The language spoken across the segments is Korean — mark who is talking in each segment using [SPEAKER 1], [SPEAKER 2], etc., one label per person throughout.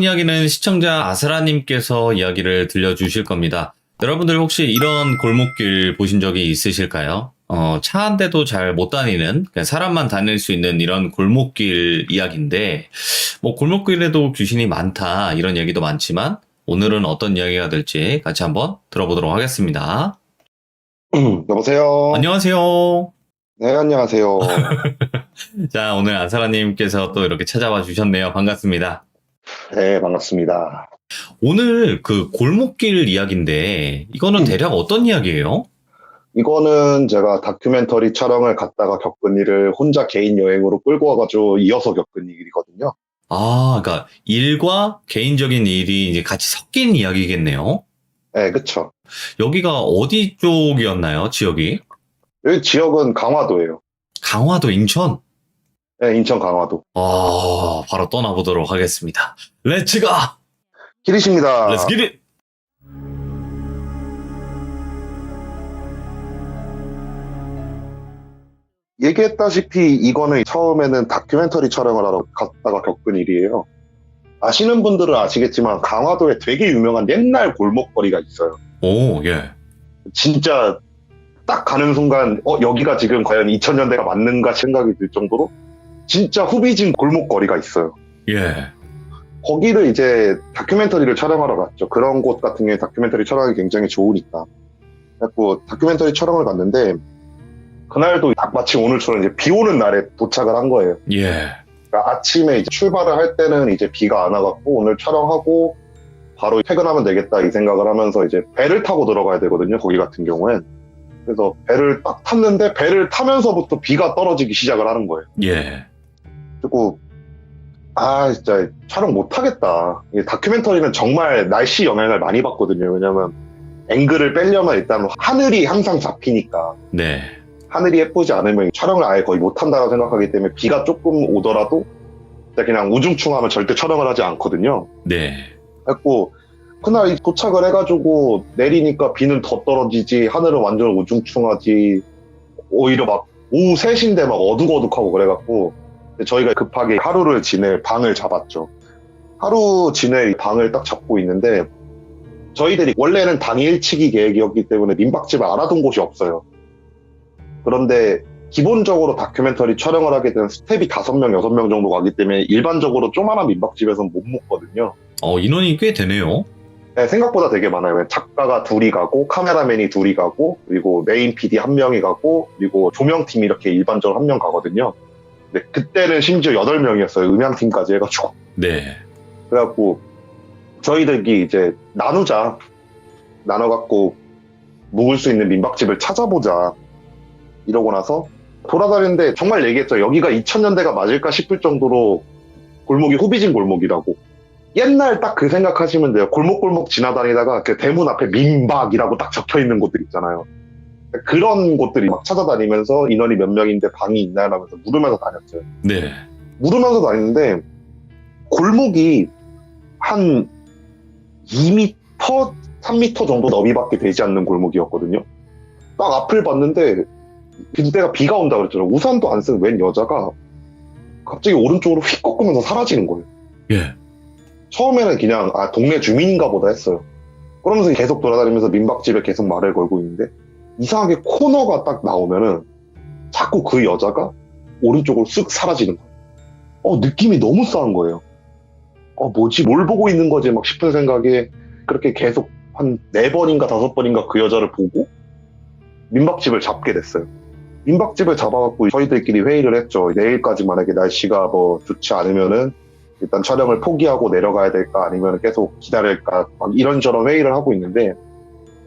[SPEAKER 1] 이야기는 시청자 아스라님께서 이야기를 들려주실 겁니다. 여러분들 혹시 이런 골목길 보신 적이 있으실까요? 차 한 대도 잘 못 다니는, 그냥 사람만 다닐 수 있는 이런 골목길 이야기인데, 뭐 골목길에도 귀신이 많다, 이런 얘기도 많지만, 오늘은 어떤 이야기가 될지 같이 한번 들어보도록 하겠습니다.
[SPEAKER 2] 여보세요.
[SPEAKER 1] 안녕하세요.
[SPEAKER 2] 네, 안녕하세요.
[SPEAKER 1] 자, 오늘 아스라님께서 또 이렇게 찾아와 주셨네요. 반갑습니다.
[SPEAKER 2] 네, 반갑습니다.
[SPEAKER 1] 오늘 그 골목길 이야기인데, 이거는 대략 어떤 이야기예요?
[SPEAKER 2] 이거는 제가 다큐멘터리 촬영을 갔다가 겪은 일을 혼자 개인 여행으로 끌고 와가지고 이어서 겪은 일이거든요.
[SPEAKER 1] 아, 그러니까 일과 개인적인 일이 이제 같이 섞인 이야기겠네요.
[SPEAKER 2] 네, 그쵸.
[SPEAKER 1] 여기가 어디 쪽이었나요, 지역이?
[SPEAKER 2] 여기 지역은 강화도예요.
[SPEAKER 1] 강화도, 인천?
[SPEAKER 2] 네, 인천 강화도.
[SPEAKER 1] 바로 떠나보도록 하겠습니다. 렛츠 가!
[SPEAKER 2] 길이십니다.
[SPEAKER 1] 렛츠 기릿!
[SPEAKER 2] 얘기했다시피 이거는 처음에는 다큐멘터리 촬영을 하러 갔다가 겪은 일이에요. 아시는 분들은 아시겠지만 강화도에 되게 유명한 옛날 골목거리가 있어요.
[SPEAKER 1] 오, 예.
[SPEAKER 2] 진짜 딱 가는 순간 여기가 지금 과연 2000년대가 맞는가 생각이 들 정도로 진짜 후비진 골목거리가 있어요.
[SPEAKER 1] 예.
[SPEAKER 2] 거기를 이제 다큐멘터리를 촬영하러 갔죠. 그런 곳 같은 경우에 다큐멘터리 촬영하기 굉장히 좋으니까. 그래서 다큐멘터리 촬영을 갔는데 그날도 마치 오늘처럼 이제 비 오는 날에 도착을 한 거예요.
[SPEAKER 1] 예.
[SPEAKER 2] 그러니까 아침에 이제 출발을 할 때는 이제 비가 안 와갖고 오늘 촬영하고 바로 퇴근하면 되겠다 이 생각을 하면서 이제 배를 타고 들어가야 되거든요. 거기 같은 경우엔. 그래서 배를 딱 탔는데 배를 타면서부터 비가 떨어지기 시작을 하는 거예요.
[SPEAKER 1] 예.
[SPEAKER 2] 그리고 진짜 촬영 못하겠다. 다큐멘터리는 정말 날씨 영향을 많이 받거든요. 왜냐면 앵글을 빼려면 일단 하늘이 항상 잡히니까
[SPEAKER 1] 네.
[SPEAKER 2] 하늘이 예쁘지 않으면 촬영을 아예 거의 못한다고 생각하기 때문에 비가 조금 오더라도 그냥 우중충하면 절대 촬영을 하지 않거든요.
[SPEAKER 1] 네.
[SPEAKER 2] 그래갖고 그날 도착을 해가지고 내리니까 비는 더 떨어지지 하늘은 완전 우중충하지 오히려 막 오후 3시인데 막 어둑어둑하고 그래갖고 저희가 급하게 하루를 지낼 방을 잡았죠. 하루 지낼 방을 딱 잡고 있는데 저희들이 원래는 당일치기 계획이었기 때문에 민박집을 알아둔 곳이 없어요. 그런데 기본적으로 다큐멘터리 촬영을 하게 되면 스텝이 5명, 6명 정도 가기 때문에 일반적으로 조그만한 민박집에서는 못 묵거든요.
[SPEAKER 1] 인원이 꽤 되네요.
[SPEAKER 2] 네, 생각보다 되게 많아요. 작가가 2이 가고 카메라맨이 2이 가고 그리고 메인 PD 1명이 가고 그리고 조명팀 이렇게 일반적으로 1명 가거든요. 근데 그때는 심지어 8명이었어요. 음향팀까지 해가지고.
[SPEAKER 1] 네.
[SPEAKER 2] 그래갖고 저희들이 이제 나눠갖고 묵을 수 있는 민박집을 찾아보자 이러고 나서 돌아다니는데 정말 얘기했죠. 여기가 2000년대가 맞을까 싶을 정도로 골목이 후비진 골목이라고. 옛날 딱 그 생각하시면 돼요. 골목골목 지나다니다가 그 대문 앞에 민박이라고 딱 적혀있는 곳들 있잖아요. 그런 곳들이 막 찾아다니면서 인원이 몇 명인데 방이 있나요? 하면서 물으면서 다녔어요.
[SPEAKER 1] 네.
[SPEAKER 2] 물으면서 다니는데 골목이 한 2m, 3m 정도 너비밖에 되지 않는 골목이었거든요. 딱 앞을 봤는데 그때가 비가 온다 그랬잖아요. 우산도 안 쓴 웬 여자가 갑자기 오른쪽으로 휙 꺾으면서 사라지는 거예요.
[SPEAKER 1] 예.
[SPEAKER 2] 처음에는 그냥 동네 주민인가 보다 했어요. 그러면서 계속 돌아다니면서 민박집에 계속 말을 걸고 있는데 이상하게 코너가 딱 나오면은 자꾸 그 여자가 오른쪽으로 쓱 사라지는 거예요. 느낌이 너무 싸한 거예요. 뭐지? 뭘 보고 있는 거지? 막 싶은 생각에 그렇게 계속 한 4번인가 5번인가 그 여자를 보고 민박집을 잡게 됐어요. 민박집을 잡아갖고 저희들끼리 회의를 했죠. 내일까지 만약에 날씨가 뭐 좋지 않으면은 일단 촬영을 포기하고 내려가야 될까 아니면 계속 기다릴까 막 이런저런 회의를 하고 있는데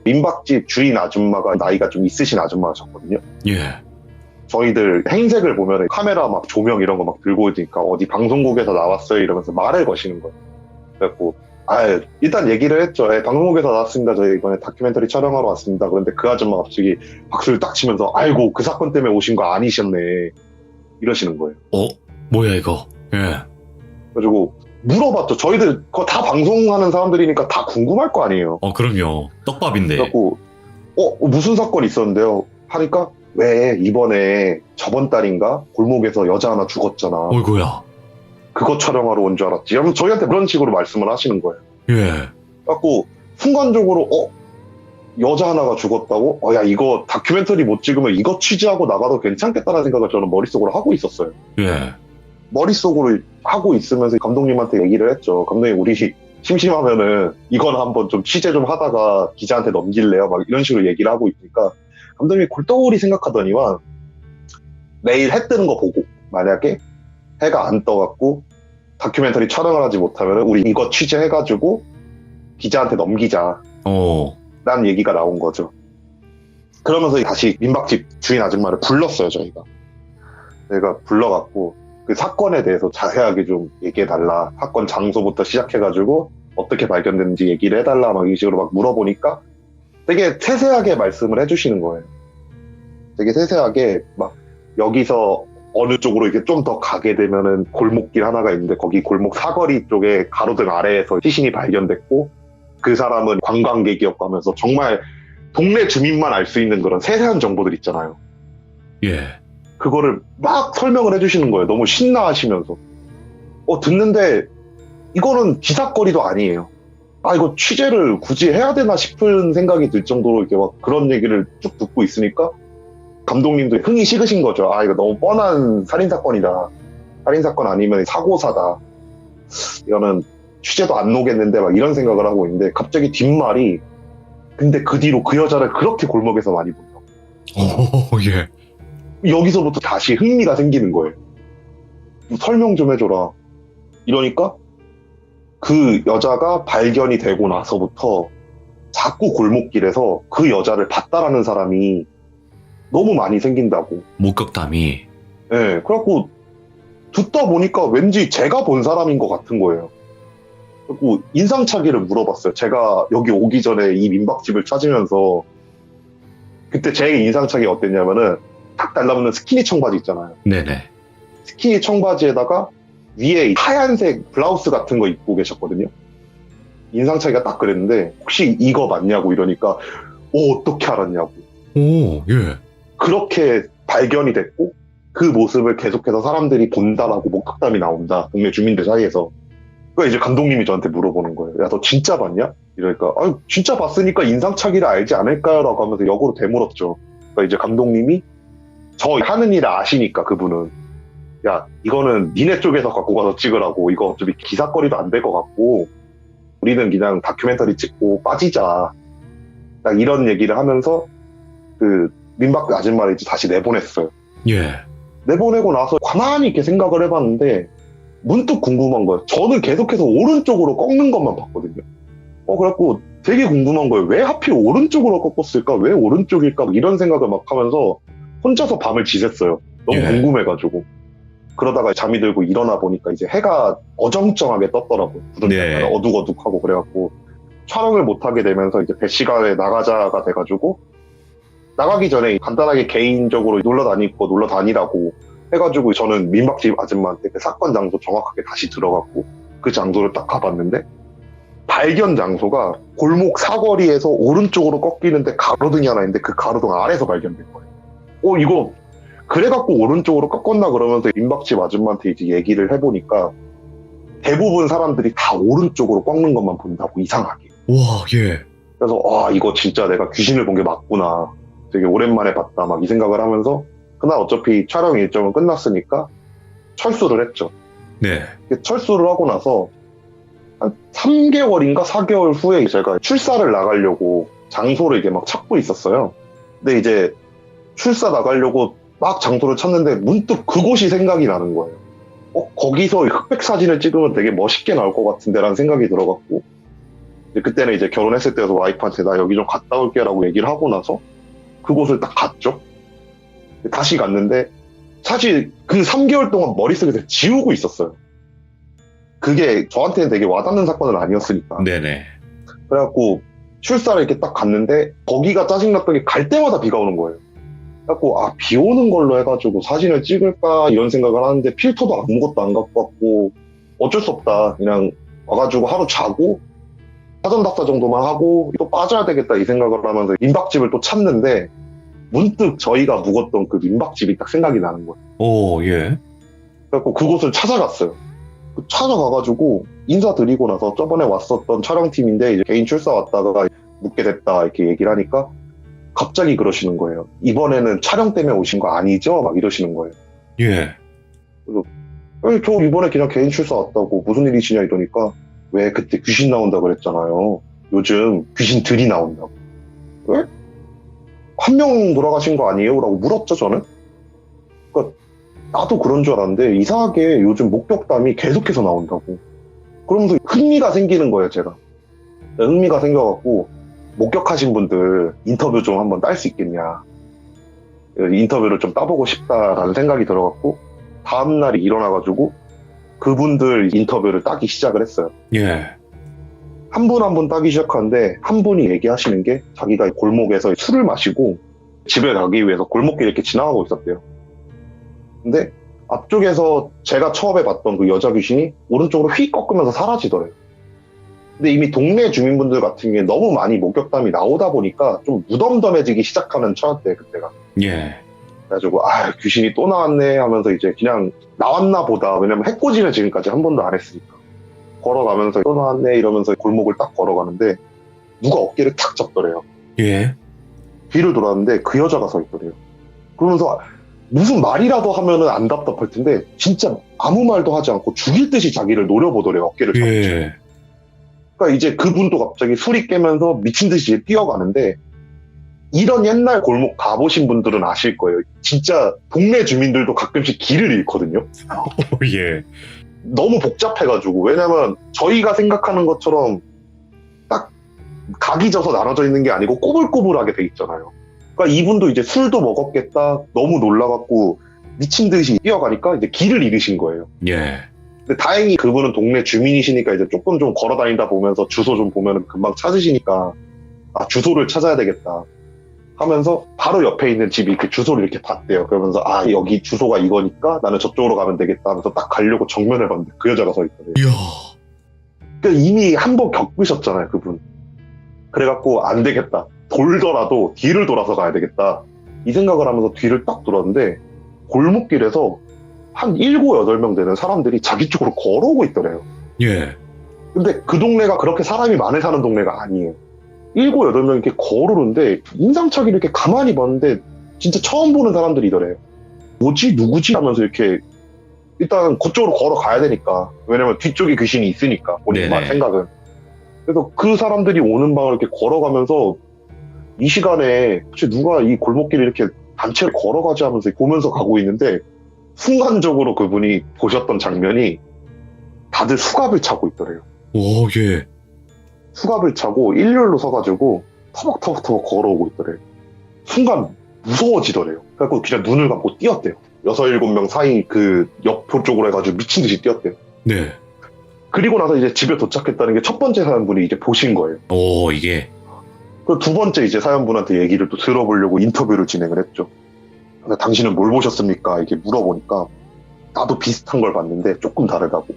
[SPEAKER 2] 민박집 주인 아줌마가 나이가 좀 있으신 아줌마셨거든요.
[SPEAKER 1] 예.
[SPEAKER 2] 저희들 행색을 보면 카메라 막 조명 이런 거 막 들고 있으니까 어디 방송국에서 나왔어요 이러면서 말을 거시는 거예요. 그래갖고 일단 얘기를 했죠. 방송국에서 나왔습니다. 저희 이번에 다큐멘터리 촬영하러 왔습니다. 그런데 그 아줌마 갑자기 박수를 딱 치면서 아이고 그 사건 때문에 오신 거 아니셨네 이러시는 거예요.
[SPEAKER 1] 뭐야 이거. 예.
[SPEAKER 2] 그래가지고 물어봤죠. 저희들 그거 다 방송하는 사람들이니까 다 궁금할 거 아니에요.
[SPEAKER 1] 그럼요. 떡밥인데.
[SPEAKER 2] 그래갖고 무슨 사건 있었는데요? 하니까 왜 이번에 저번 달인가 골목에서 여자 하나 죽었잖아.
[SPEAKER 1] 어이구야.
[SPEAKER 2] 그거 촬영하러 온 줄 알았지. 여러분 저희한테 그런 식으로 말씀을 하시는 거예요.
[SPEAKER 1] 예.
[SPEAKER 2] 그래갖고 순간적으로 여자 하나가 죽었다고? 야 이거 다큐멘터리 못 찍으면 이거 취재하고 나가도 괜찮겠다는 생각을 저는 머릿속으로 하고 있었어요.
[SPEAKER 1] 예.
[SPEAKER 2] 머릿속으로 하고 있으면서 감독님한테 얘기를 했죠. 감독님 우리 심심하면은 이건 한번 좀 취재 좀 하다가 기자한테 넘길래요? 막 이런 식으로 얘기를 하고 있으니까 감독님이 골똘히 생각하더니만 내일 해 뜨는 거 보고 만약에 해가 안 떠갖고 다큐멘터리 촬영을 하지 못하면 우리 이거 취재해가지고 기자한테 넘기자 라는 얘기가 나온 거죠. 그러면서 다시 민박집 주인 아줌마를 불렀어요. 저희가 불러갖고 그 사건에 대해서 자세하게 좀 얘기해달라. 사건 장소부터 시작해가지고 어떻게 발견됐는지 얘기를 해달라. 막 이 식으로 막 물어보니까 되게 세세하게 말씀을 해주시는 거예요. 되게 세세하게 막 여기서 어느 쪽으로 이렇게 좀 더 가게 되면은 골목길 하나가 있는데 거기 골목 사거리 쪽에 가로등 아래에서 시신이 발견됐고 그 사람은 관광객이었고 하면서 정말 동네 주민만 알 수 있는 그런 세세한 정보들 있잖아요.
[SPEAKER 1] 예.
[SPEAKER 2] 그거를 막 설명을 해주시는 거예요. 너무 신나하시면서. 듣는데 이거는 기사거리도 아니에요. 이거 취재를 굳이 해야 되나 싶은 생각이 들 정도로 이렇게 막 그런 얘기를 쭉 듣고 있으니까 감독님도 흥이 식으신 거죠. 이거 너무 뻔한 살인사건이다. 살인사건 아니면 사고사다. 이거는 취재도 안 오겠는데 막 이런 생각을 하고 있는데 갑자기 뒷말이 근데 그 뒤로 그 여자를 그렇게 골목에서 많이 본다고.
[SPEAKER 1] 예.
[SPEAKER 2] 여기서부터 다시 흥미가 생기는 거예요. 설명 좀 해줘라. 이러니까 그 여자가 발견이 되고 나서부터 자꾸 골목길에서 그 여자를 봤다라는 사람이 너무 많이 생긴다고.
[SPEAKER 1] 목격담이.
[SPEAKER 2] 네, 그래갖고 듣다 보니까 왠지 제가 본 사람인 것 같은 거예요. 그리고 인상착의를 물어봤어요. 제가 여기 오기 전에 이 민박집을 찾으면서 그때 제 인상착의가 어땠냐면은 딱 달라붙는 스키니 청바지 있잖아요.
[SPEAKER 1] 네네.
[SPEAKER 2] 스키니 청바지에다가 위에 하얀색 블라우스 같은 거 입고 계셨거든요. 인상착의가 딱 그랬는데 혹시 이거 맞냐고 이러니까 어떻게 알았냐고.
[SPEAKER 1] 예.
[SPEAKER 2] 그렇게 발견이 됐고 그 모습을 계속해서 사람들이 본다라고 목격담이 나온다. 동네 주민들 사이에서. 그러니까 이제 감독님이 저한테 물어보는 거예요. 야, 너 진짜 봤냐? 이러니까 진짜 봤으니까 인상착의를 알지 않을까요? 라고 하면서 역으로 되물었죠. 그러니까 이제 감독님이 저 하는 일을 아시니까 그분은 야 이거는 니네 쪽에서 갖고 가서 찍으라고. 이거 어차피 기사거리도 안 될 것 같고 우리는 그냥 다큐멘터리 찍고 빠지자. 딱 이런 얘기를 하면서 그 민박 아줌마를 이제 다시 내보냈어요.
[SPEAKER 1] 예.
[SPEAKER 2] 내보내고 나서 가만히 이렇게 생각을 해봤는데 문득 궁금한 거예요. 저는 계속해서 오른쪽으로 꺾는 것만 봤거든요. 그래갖고 되게 궁금한 거예요. 왜 하필 오른쪽으로 꺾었을까? 왜 오른쪽일까? 이런 생각을 막 하면서 혼자서 밤을 지샜어요. 너무 궁금해가지고. 그러다가 잠이 들고 일어나 보니까 이제 해가 어정쩡하게 떴더라고요.
[SPEAKER 1] 네.
[SPEAKER 2] 어둑어둑하고 그래갖고 촬영을 못하게 되면서 이제 배 시간에 나가자가 돼가지고 나가기 전에 간단하게 개인적으로 놀러 다니라고 해가지고 저는 민박집 아줌마한테 그 사건 장소 정확하게 다시 들어갔고 그 장소를 딱 가봤는데 발견 장소가 골목 사거리에서 오른쪽으로 꺾이는데 가로등이 하나 있는데 그 가로등 아래서 발견된 거예요. 이거 그래갖고 오른쪽으로 꺾었나 그러면서 민박집 아줌마한테 이제 얘기를 해보니까 대부분 사람들이 다 오른쪽으로 꺾는 것만 본다고 이상하게.
[SPEAKER 1] 와, 예.
[SPEAKER 2] 그래서 이거 진짜 내가 귀신을 본 게 맞구나. 되게 오랜만에 봤다 막 이 생각을 하면서 그날 어차피 촬영 일정은 끝났으니까 철수를 했죠.
[SPEAKER 1] 네.
[SPEAKER 2] 철수를 하고 나서 한 3개월인가 4개월 후에 제가 출사를 나가려고 장소를 이게 막 찾고 있었어요. 근데 이제 출사 나가려고 막 장소를 찾는데 문득 그곳이 생각이 나는 거예요. 거기서 흑백 사진을 찍으면 되게 멋있게 나올 것 같은데 라는 생각이 들어갔고 그때는 이제 결혼했을 때여서 와이프한테 나 여기 좀 갔다 올게 라고 얘기를 하고 나서 그곳을 딱 갔죠. 다시 갔는데 사실 그 3개월 동안 머릿속에서 지우고 있었어요. 그게 저한테는 되게 와닿는 사건은 아니었으니까.
[SPEAKER 1] 네네.
[SPEAKER 2] 그래갖고 출사를 이렇게 딱 갔는데 거기가 짜증났던 게 갈 때마다 비가 오는 거예요. 그래갖고 비 오는 걸로 해가지고 사진을 찍을까 이런 생각을 하는데 필터도 아무것도 안 갖고 왔고 어쩔 수 없다. 그냥 와가지고 하루 자고 사전 답사 정도만 하고 또 빠져야 되겠다 이 생각을 하면서 민박집을 또 찾는데 문득 저희가 묵었던 그 민박집이 딱 생각이 나는 거예요.
[SPEAKER 1] 예.
[SPEAKER 2] 그래갖고 그곳을 찾아갔어요. 찾아가가지고 인사드리고 나서 저번에 왔었던 촬영팀인데 이제 개인 출사 왔다가 묻게 됐다 이렇게 얘기를 하니까 갑자기 그러시는 거예요. 이번에는 촬영 때문에 오신 거 아니죠? 막 이러시는 거예요.
[SPEAKER 1] 예.
[SPEAKER 2] 아니, 저 이번에 그냥 개인 출사 왔다고 무슨 일이시냐 이러니까 왜 그때 귀신 나온다 그랬잖아요. 요즘 귀신들이 나온다고. 왜? 한 명 돌아가신 거 아니에요? 라고 물었죠 저는. 그러니까 나도 그런 줄 알았는데 이상하게 요즘 목격담이 계속해서 나온다고. 그러면서 흥미가 생기는 거예요 제가. 흥미가 생겨갖고 목격하신 분들 인터뷰 좀 한번 딸 수 있겠냐. 인터뷰를 좀 따보고 싶다라는 생각이 들어갖고 다음날이 일어나가지고 그분들 인터뷰를 따기 시작을 했어요.
[SPEAKER 1] 예.
[SPEAKER 2] 한 분 한 분 따기 시작하는데 한 분이 얘기하시는 게 자기가 골목에서 술을 마시고 집에 가기 위해서 골목길 이렇게 지나가고 있었대요. 근데 앞쪽에서 제가 처음에 봤던 그 여자 귀신이 오른쪽으로 휙 꺾으면서 사라지더래요. 근데 이미 동네 주민분들 같은 경우에 너무 많이 목격담이 나오다 보니까 좀 무덤덤해지기 시작하는 차였대 그때가.
[SPEAKER 1] 예.
[SPEAKER 2] 그래가지고 귀신이 또 나왔네 하면서 이제 그냥 나왔나 보다. 왜냐면 해코지는 지금까지 한 번도 안 했으니까. 걸어가면서 또 나왔네 이러면서 골목을 딱 걸어가는데 누가 어깨를 탁 잡더래요.
[SPEAKER 1] 예.
[SPEAKER 2] 뒤를 돌았는데 그 여자가 서 있더래요. 그러면서 무슨 말이라도 하면은 안 답답할 텐데 진짜 아무 말도 하지 않고 죽일 듯이 자기를 노려보더래요. 어깨를 잡고.
[SPEAKER 1] 예.
[SPEAKER 2] 그러니까 이제 그분도 갑자기 술이 깨면서 미친 듯이 뛰어가는데 이런 옛날 골목 가보신 분들은 아실 거예요. 진짜 동네 주민들도 가끔씩 길을 잃거든요.
[SPEAKER 1] 예.
[SPEAKER 2] 너무 복잡해가지고. 왜냐면 저희가 생각하는 것처럼 딱 각이 져서 나눠져 있는 게 아니고 꼬불꼬불하게 돼 있잖아요. 그러니까 이분도 이제 술도 먹었겠다. 너무 놀라갖고 미친 듯이 뛰어가니까 이제 길을 잃으신 거예요.
[SPEAKER 1] 예.
[SPEAKER 2] 근데 다행히 그분은 동네 주민이시니까 이제 조금 좀 걸어 다니다 보면서 주소 좀 보면 금방 찾으시니까 주소를 찾아야 되겠다 하면서 바로 옆에 있는 집이 이렇게 주소를 이렇게 봤대요. 그러면서 여기 주소가 이거니까 나는 저쪽으로 가면 되겠다 하면서 딱 가려고 정면을 봤는데 그 여자가 서 있더래요.
[SPEAKER 1] 이야.
[SPEAKER 2] 그러니까 이미 한 번 겪으셨잖아요 그분. 그래갖고 안 되겠다. 돌더라도 뒤를 돌아서 가야 되겠다. 이 생각을 하면서 뒤를 딱 돌았는데 골목길에서 한 7, 8명 되는 사람들이 자기 쪽으로 걸어오고 있더래요.
[SPEAKER 1] 예.
[SPEAKER 2] 근데 그 동네가 그렇게 사람이 많이 사는 동네가 아니에요. 7, 8명 이렇게 걸어오는데 인상착의 이렇게 가만히 봤는데 진짜 처음 보는 사람들이더래요. 뭐지? 누구지? 하면서 이렇게 일단 그쪽으로 걸어가야 되니까. 왜냐면 뒤쪽에 귀신이 있으니까 본인
[SPEAKER 1] 네네.
[SPEAKER 2] 생각은. 그래서 그 사람들이 오는 방을 이렇게 걸어가면서 이 시간에 혹시 누가 이 골목길을 이렇게 단체로 걸어가지 하면서 보면서 가고 있는데 순간적으로 그분이 보셨던 장면이 다들 수갑을 차고 있더래요.
[SPEAKER 1] 오, 예.
[SPEAKER 2] 수갑을 차고 일렬로 서가지고 터벅터벅터벅 걸어오고 있더래요. 순간 무서워지더래요. 그래서 그냥 눈을 감고 뛰었대요. 6, 7명 사이 그 옆표 쪽으로 해가지고 미친 듯이 뛰었대요.
[SPEAKER 1] 네.
[SPEAKER 2] 그리고 나서 이제 집에 도착했다는 게 첫 번째 사연분이 이제 보신 거예요.
[SPEAKER 1] 오, 이게.
[SPEAKER 2] 그 두 번째 이제 사연분한테 얘기를 또 들어보려고 인터뷰를 진행을 했죠. 근데 당신은 뭘 보셨습니까? 이렇게 물어보니까 나도 비슷한 걸 봤는데 조금 다르다고.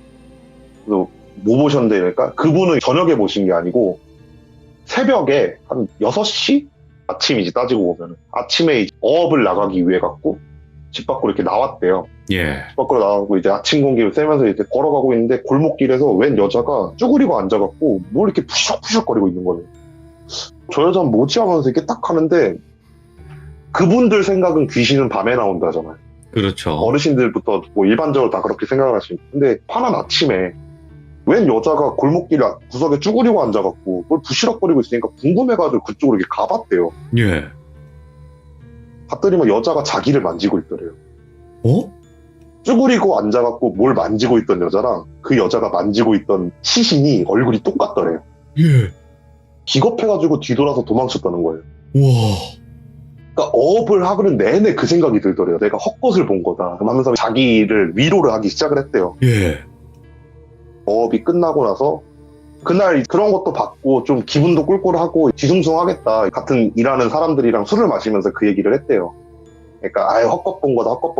[SPEAKER 2] 그래서 뭐 보셨는데 그러니까 그분은 저녁에 보신 게 아니고 새벽에 한 6시? 아침이지 따지고 보면 아침에 이제 어업을 나가기 위해 갖고 집 밖으로 이렇게 나왔대요.
[SPEAKER 1] 예.
[SPEAKER 2] 집 밖으로 나가고 이제 아침 공기를 쐬면서 이제 걸어가고 있는데 골목길에서 웬 여자가 쭈그리고 앉아갖고 뭘 이렇게 푸석푸석거리고 있는 거예요. 저 여자는 뭐지 하면서 이렇게 딱 하는데 그분들 생각은 귀신은 밤에 나온다잖아요.
[SPEAKER 1] 그렇죠.
[SPEAKER 2] 어르신들부터 뭐 일반적으로 다 그렇게 생각을 하시니까. 근데 파란 아침에 웬 여자가 골목길 구석에 쭈그리고 앉아갖고 뭘 부시럭거리고 있으니까 궁금해가지고 그쪽으로 이렇게 가봤대요.
[SPEAKER 1] 예.
[SPEAKER 2] 봤더니만 여자가 자기를 만지고 있더래요.
[SPEAKER 1] 어?
[SPEAKER 2] 쭈그리고 앉아갖고 뭘 만지고 있던 여자랑 그 여자가 만지고 있던 시신이 얼굴이 똑같더래요.
[SPEAKER 1] 예.
[SPEAKER 2] 기겁해가지고 뒤돌아서 도망쳤다는 거예요.
[SPEAKER 1] 우와.
[SPEAKER 2] 그러니까 어업을 하는 내내 그 생각이 들더래요. 내가 헛것을 본 거다. 하면서 자기를 위로를 하기 시작을 했대요.
[SPEAKER 1] 예.
[SPEAKER 2] 어업이 끝나고 나서 그날 그런 것도 받고 좀 기분도 꿀꿀하고 뒤숭숭하겠다. 같은 일하는 사람들이랑 술을 마시면서 그 얘기를 했대요. 그러니까 헛것 본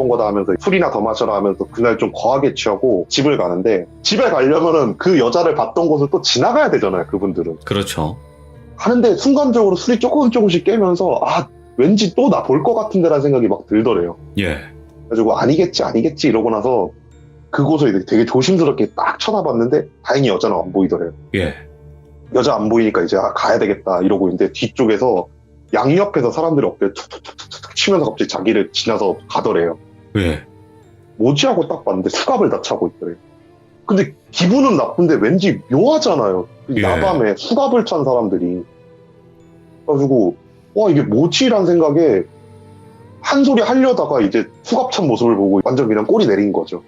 [SPEAKER 2] 거다 하면서 술이나 더 마셔라 하면서 그날 좀 거하게 취하고 집을 가는데 집에 가려면은 그 여자를 봤던 곳을 또 지나가야 되잖아요. 그분들은.
[SPEAKER 1] 그렇죠.
[SPEAKER 2] 하는데 순간적으로 술이 조금씩 깨면서 왠지 또 나 볼 것 같은데라는 생각이 막 들더래요.
[SPEAKER 1] 예.
[SPEAKER 2] 그래가지고 아니겠지 이러고 나서 그곳을 이제 되게 조심스럽게 딱 쳐다봤는데 다행히 여자는 안 보이더래요.
[SPEAKER 1] 예.
[SPEAKER 2] 여자 안 보이니까 이제 가야 되겠다 이러고 있는데 뒤쪽에서 양옆에서 사람들이 어깨를 툭툭툭툭 치면서 갑자기 자기를 지나서 가더래요.
[SPEAKER 1] 예.
[SPEAKER 2] 뭐지 하고 딱 봤는데 수갑을 다 차고 있더래요. 근데 기분은 나쁜데 왠지 묘하잖아요.
[SPEAKER 1] 예.
[SPEAKER 2] 야밤에 수갑을 찬 사람들이. 그래가지고 와 이게 뭐지라는 생각에 한 소리 하려다가 이제 수갑 찬 모습을 보고 완전 그냥 꼬리 내린 거죠.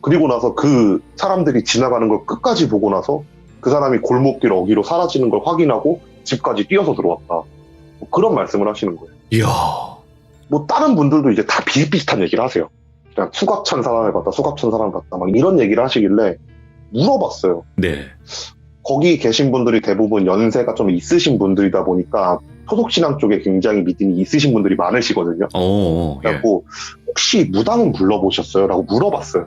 [SPEAKER 2] 그리고 나서 그 사람들이 지나가는 걸 끝까지 보고 나서 그 사람이 골목길 어귀로 사라지는 걸 확인하고 집까지 뛰어서 들어왔다. 뭐 그런 말씀을 하시는 거예요.
[SPEAKER 1] 이야.
[SPEAKER 2] 뭐 다른 분들도 이제 다 비슷비슷한 얘기를 하세요. 그냥 수갑 찬 사람을 봤다, 수갑 찬 사람을 봤다, 막 이런 얘기를 하시길래 물어봤어요.
[SPEAKER 1] 네.
[SPEAKER 2] 거기 계신 분들이 대부분 연세가 좀 있으신 분들이다 보니까 토속신앙 쪽에 굉장히 믿음이 있으신 분들이 많으시거든요.
[SPEAKER 1] 오, 예.
[SPEAKER 2] 그래갖고 혹시 무당은 불러보셨어요? 라고 물어봤어요.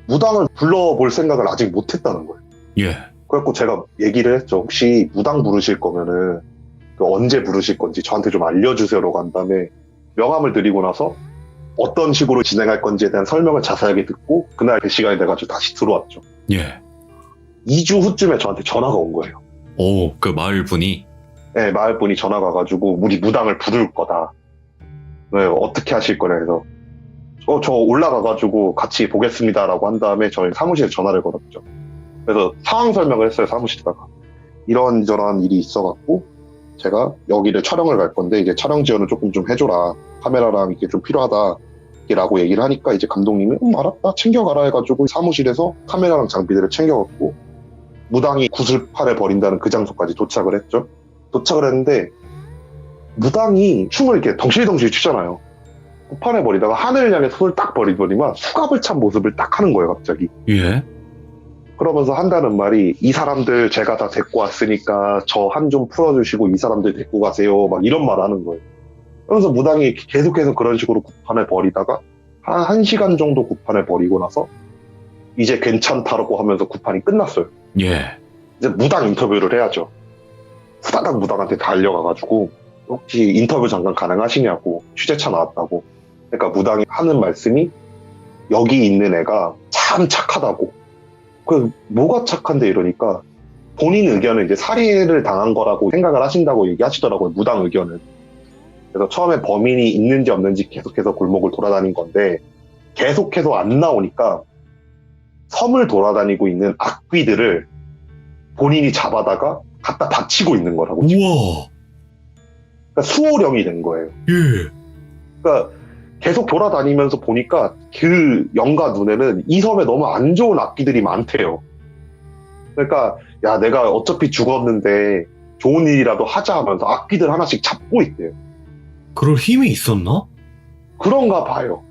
[SPEAKER 2] 무당을 불러볼 생각을 아직 못했다는 거예요.
[SPEAKER 1] 예.
[SPEAKER 2] 그래갖고 제가 얘기를 했죠. 혹시 무당 부르실 거면은 언제 부르실 건지 저한테 좀 알려주세요라고 한 다음에 명함을 드리고 나서 어떤 식으로 진행할 건지에 대한 설명을 자세하게 듣고 그날 그 시간이 돼가지고 다시 들어왔죠.
[SPEAKER 1] 예.
[SPEAKER 2] 2주 후쯤에 저한테 전화가 온 거예요.
[SPEAKER 1] 오, 그 마을 분이?
[SPEAKER 2] 네, 마을분이 전화가 와가지고 우리 무당을 부를 거다. 네, 어떻게 하실 거냐 해서 저 올라가가지고 같이 보겠습니다라고 한 다음에 저희 사무실에 전화를 걸었죠. 그래서 상황 설명을 했어요. 사무실에다가 이런저런 일이 있어갖고 제가 여기를 촬영을 갈 건데 이제 촬영 지원을 조금 좀 해줘라. 카메라랑 이게 좀 필요하다라고 얘기를 하니까 이제 감독님이 알았다 챙겨가라 해가지고 사무실에서 카메라랑 장비들을 챙겨갖고 무당이 구슬판을 버린다는 그 장소까지 도착을 했죠. 도착을 했는데 무당이 춤을 이렇게 덩실덩실 추잖아요. 구판을 버리다가 하늘을 향해 손을 딱 버리더니만 수갑을 찬 모습을 딱 하는 거예요. 갑자기.
[SPEAKER 1] 예.
[SPEAKER 2] 그러면서 한다는 말이 이 사람들 제가 다 데리고 왔으니까 저 한 좀 풀어주시고 이 사람들 데리고 가세요. 막 이런 말 하는 거예요. 그러면서 무당이 계속해서 그런 식으로 구판을 버리다가 한 1시간 정도 구판을 버리고 나서 이제 괜찮다라고 하면서 구판이 끝났어요.
[SPEAKER 1] 예.
[SPEAKER 2] 이제 무당 인터뷰를 해야죠. 후다닥 무당한테 달려가가지고 혹시 인터뷰 잠깐 가능하시냐고 취재차 나왔다고. 그러니까 무당이 하는 말씀이 여기 있는 애가 참 착하다고. 그 뭐가 착한데 이러니까 본인 의견은 이제 살해를 당한 거라고 생각을 하신다고 얘기하시더라고요. 무당 의견은. 그래서 처음에 범인이 있는지 없는지 계속해서 골목을 돌아다닌 건데 계속해서 안 나오니까 섬을 돌아다니고 있는 악귀들을 본인이 잡아다가 갖다 바치고 있는 거라고.
[SPEAKER 1] 우와.
[SPEAKER 2] 그러니까 수호령이 된 거예요.
[SPEAKER 1] 예.
[SPEAKER 2] 그러니까 계속 돌아다니면서 보니까 그 영가 눈에는 이 섬에 너무 안 좋은 악귀들이 많대요. 그러니까 야 내가 어차피 죽었는데 좋은 일이라도 하자 하면서 악귀들 하나씩 잡고 있대요.
[SPEAKER 1] 그럴 힘이 있었나?
[SPEAKER 2] 그런가 봐요.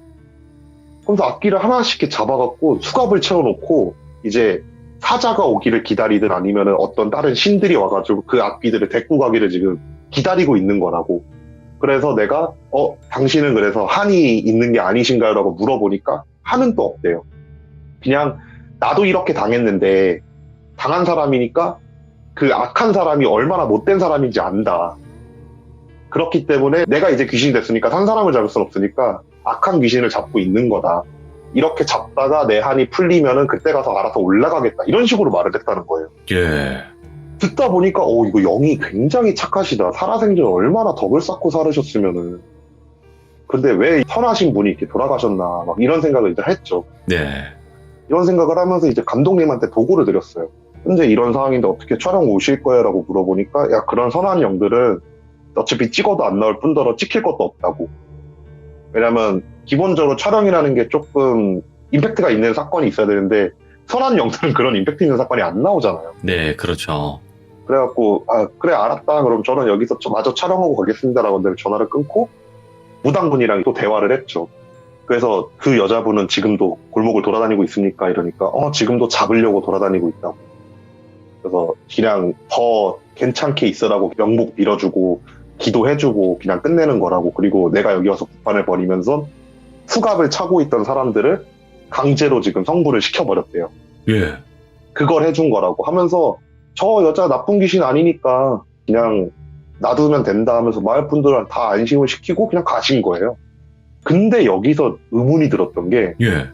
[SPEAKER 2] 그래서 악귀를 하나씩 이렇게 잡아갖고 수갑을 채워놓고 이제 사자가 오기를 기다리든 아니면 어떤 다른 신들이 와가지고 그 악귀들을 데리고 가기를 지금 기다리고 있는 거라고. 그래서 내가 당신은 그래서 한이 있는 게 아니신가요? 라고 물어보니까 한은 또 없대요. 그냥 나도 이렇게 당했는데 당한 사람이니까 그 악한 사람이 얼마나 못된 사람인지 안다. 그렇기 때문에 내가 이제 귀신이 됐으니까 산 사람을 잡을 순 없으니까 악한 귀신을 잡고 있는 거다. 이렇게 잡다가 내 한이 풀리면은 그때 가서 알아서 올라가겠다. 이런 식으로 말을 했다는 거예요.
[SPEAKER 1] 예.
[SPEAKER 2] 듣다 보니까 이거 영이 굉장히 착하시다. 살아생전 얼마나 덕을 쌓고 살으셨으면은. 근데 왜 선하신 분이 이렇게 돌아가셨나 막 이런 생각을 이제 했죠.
[SPEAKER 1] 네.
[SPEAKER 2] 이런 생각을 하면서 이제 감독님한테 보고를 드렸어요. 현재 이런 상황인데 어떻게 촬영 오실 거예요? 라고 물어보니까 야 그런 선한 영들은 어차피 찍어도 안 나올 뿐더러 찍힐 것도 없다고. 왜냐면 기본적으로 촬영이라는 게 조금 임팩트가 있는 사건이 있어야 되는데 선한 영들은 그런 임팩트 있는 사건이 안 나오잖아요.
[SPEAKER 1] 네, 그렇죠.
[SPEAKER 2] 그래갖고 그래 알았다. 그럼 저는 여기서 마저 촬영하고 가겠습니다라고 전화를 끊고 무당분이랑 또 대화를 했죠. 그래서 그 여자분은 지금도 골목을 돌아다니고 있습니까? 이러니까 지금도 잡으려고 돌아다니고 있다고. 그래서 그냥 더 괜찮게 있으라고 명복 빌어주고 기도해주고 그냥 끝내는 거라고. 그리고 내가 여기 와서 구판을 벌이면서 수갑을 차고 있던 사람들을 강제로 지금 성불을 시켜버렸대요.
[SPEAKER 1] 예.
[SPEAKER 2] 그걸 해준 거라고 하면서 저 여자 나쁜 귀신 아니니까 그냥 놔두면 된다 하면서 마을 분들은 다 안심을 시키고 그냥 가신 거예요. 근데 여기서 의문이 들었던 게
[SPEAKER 1] 예.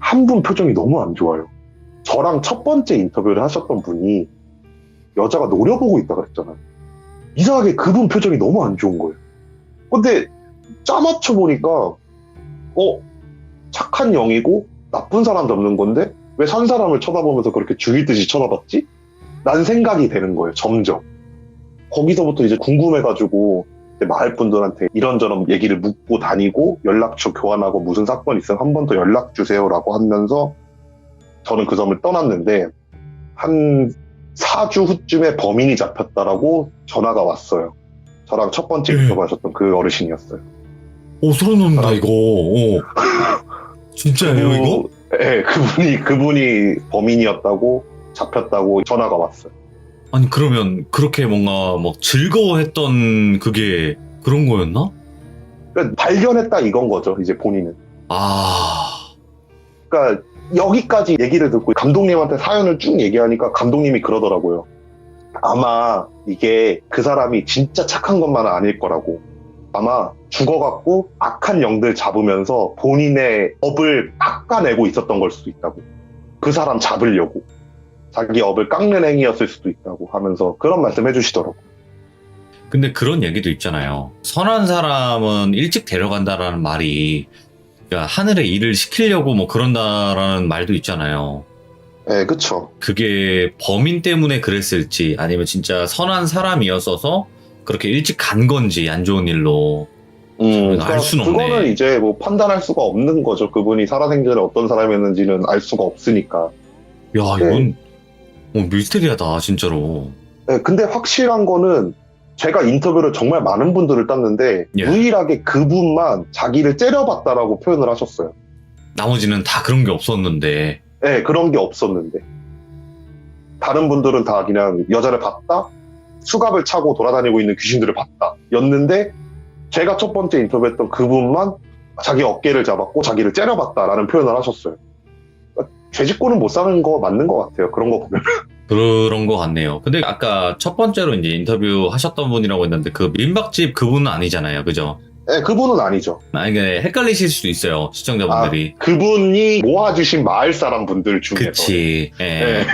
[SPEAKER 2] 한 분 표정이 너무 안 좋아요. 저랑 첫 번째 인터뷰를 하셨던 분이 여자가 노려보고 있다 그랬잖아요. 이상하게 그분 표정이 너무 안 좋은 거예요. 근데 짜맞춰 보니까 착한 영이고 나쁜 사람 잡는 건데 왜 산 사람을 쳐다보면서 그렇게 죽이듯이 쳐다봤지? 난 생각이 되는 거예요. 점점. 거기서부터 이제 궁금해가지고 마을 분들한테 이런저런 얘기를 묻고 다니고 연락처 교환하고 무슨 사건 있으면 한 번 더 연락 주세요라고 하면서 저는 그 섬을 떠났는데 한 4주 후쯤에 범인이 잡혔다라고 전화가 왔어요. 저랑 첫 번째 인터뷰 하셨던 그 어르신이었어요.
[SPEAKER 1] 소름 돋는다, 이거. 진짜예요, 이거?
[SPEAKER 2] 네, 그분이 범인이었다고 잡혔다고 전화가 왔어요.
[SPEAKER 1] 아니, 그러면 그렇게 뭔가 막 즐거워했던 그게 그런 거였나?
[SPEAKER 2] 그러니까 발견했다 이건 거죠, 이제 본인은.
[SPEAKER 1] 아,
[SPEAKER 2] 그러니까 여기까지 얘기를 듣고 감독님한테 사연을 쭉 얘기하니까 감독님이 그러더라고요. 아마 이게 그 사람이 진짜 착한 것만은 아닐 거라고. 아마 죽어갖고 악한 영들 잡으면서 본인의 업을 깎아내고 있었던 걸 수도 있다고. 그 사람 잡으려고. 자기 업을 깎는 행위였을 수도 있다고 하면서 그런 말씀 해주시더라고요.
[SPEAKER 1] 근데 그런 얘기도 있잖아요. 선한 사람은 일찍 데려간다라는 말이, 그러니까 하늘에 일을 시키려고 뭐 그런다라는 말도 있잖아요.
[SPEAKER 2] 네, 그쵸.
[SPEAKER 1] 그게 범인 때문에 그랬을지 아니면 진짜 선한 사람이었어서 그렇게 일찍 간 건지 안 좋은 일로 알 수는 없네.
[SPEAKER 2] 그거는 이제 뭐 판단할 수가 없는 거죠. 그분이 살아생전에 어떤 사람이었는지는 알 수가 없으니까.
[SPEAKER 1] 야, 이건 미스테리하다, 진짜로.
[SPEAKER 2] 네, 근데 확실한 거는 제가 인터뷰를 정말 많은 분들을 땄는데
[SPEAKER 1] 예.
[SPEAKER 2] 유일하게 그분만 자기를 째려봤다라고 표현을 하셨어요.
[SPEAKER 1] 나머지는 다 그런 게 없었는데.
[SPEAKER 2] 네, 그런 게 없었는데. 다른 분들은 다 그냥 여자를 봤다? 수갑을 차고 돌아다니고 있는 귀신들을 봤다. 였는데 제가 첫 번째 인터뷰했던 그분만 자기 어깨를 잡았고 자기를 째려봤다라는 표현을 하셨어요. 그러니까 죄짓고는 못 사는 거 맞는 것 같아요. 그런 거 보면.
[SPEAKER 1] 그런 거 같네요. 근데 아까 첫 번째로 이제 인터뷰 하셨던 분이라고 했는데 그 민박집 그분은 아니잖아요. 그죠?
[SPEAKER 2] 네, 그분은 아니죠.
[SPEAKER 1] 이게 헷갈리실 수도 있어요. 시청자분들이.
[SPEAKER 2] 그분이 모아주신 마을 사람 분들 중에서.
[SPEAKER 1] 그치. 예.
[SPEAKER 2] 네.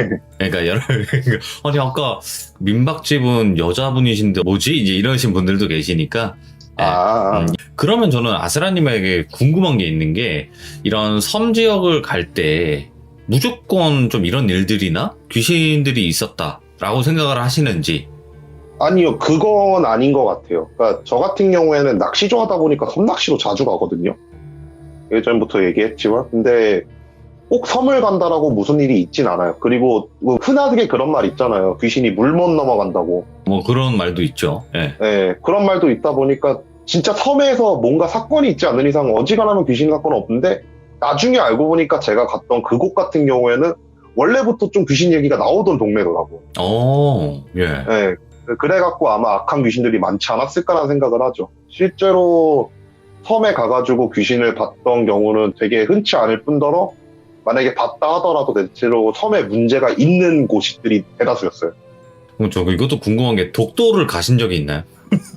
[SPEAKER 1] 그러니까 아니 아까 민박집은 여자분이신데 뭐지? 이제 이러신 분들도 계시니까. 예. 그러면 저는 아스라님에게 궁금한 게 있는 게 이런 섬 지역을 갈 때 무조건 좀 이런 일들이나 귀신들이 있었다라고 생각을 하시는지.
[SPEAKER 2] 아니요, 그건 아닌 것 같아요. 그러니까 저 같은 경우에는 낚시 좋아하다 보니까 섬낚시로 자주 가거든요. 예전부터 얘기했지만. 근데 꼭 섬을 간다라고 무슨 일이 있진 않아요. 그리고 뭐 흔하게 그런 말 있잖아요. 귀신이 물 못 넘어간다고.
[SPEAKER 1] 뭐 그런 말도 있죠. 예.
[SPEAKER 2] 네, 그런 말도 있다 보니까 진짜 섬에서 뭔가 사건이 있지 않는 이상 어지간하면 귀신 사건은 없는데 나중에 알고 보니까 제가 갔던 그곳 같은 경우에는 원래부터 좀 귀신 얘기가 나오던 동네더라고요.
[SPEAKER 1] 예.
[SPEAKER 2] 네, 그래갖고 아마 악한 귀신들이 많지 않았을까라는 생각을 하죠. 실제로 섬에 가가지고 귀신을 봤던 경우는 되게 흔치 않을 뿐더러 만약에 봤다 하더라도 대체로 섬에 문제가 있는 곳들이 대다수였어요.
[SPEAKER 1] 저 이것도 궁금한 게 독도를 가신 적이 있나요?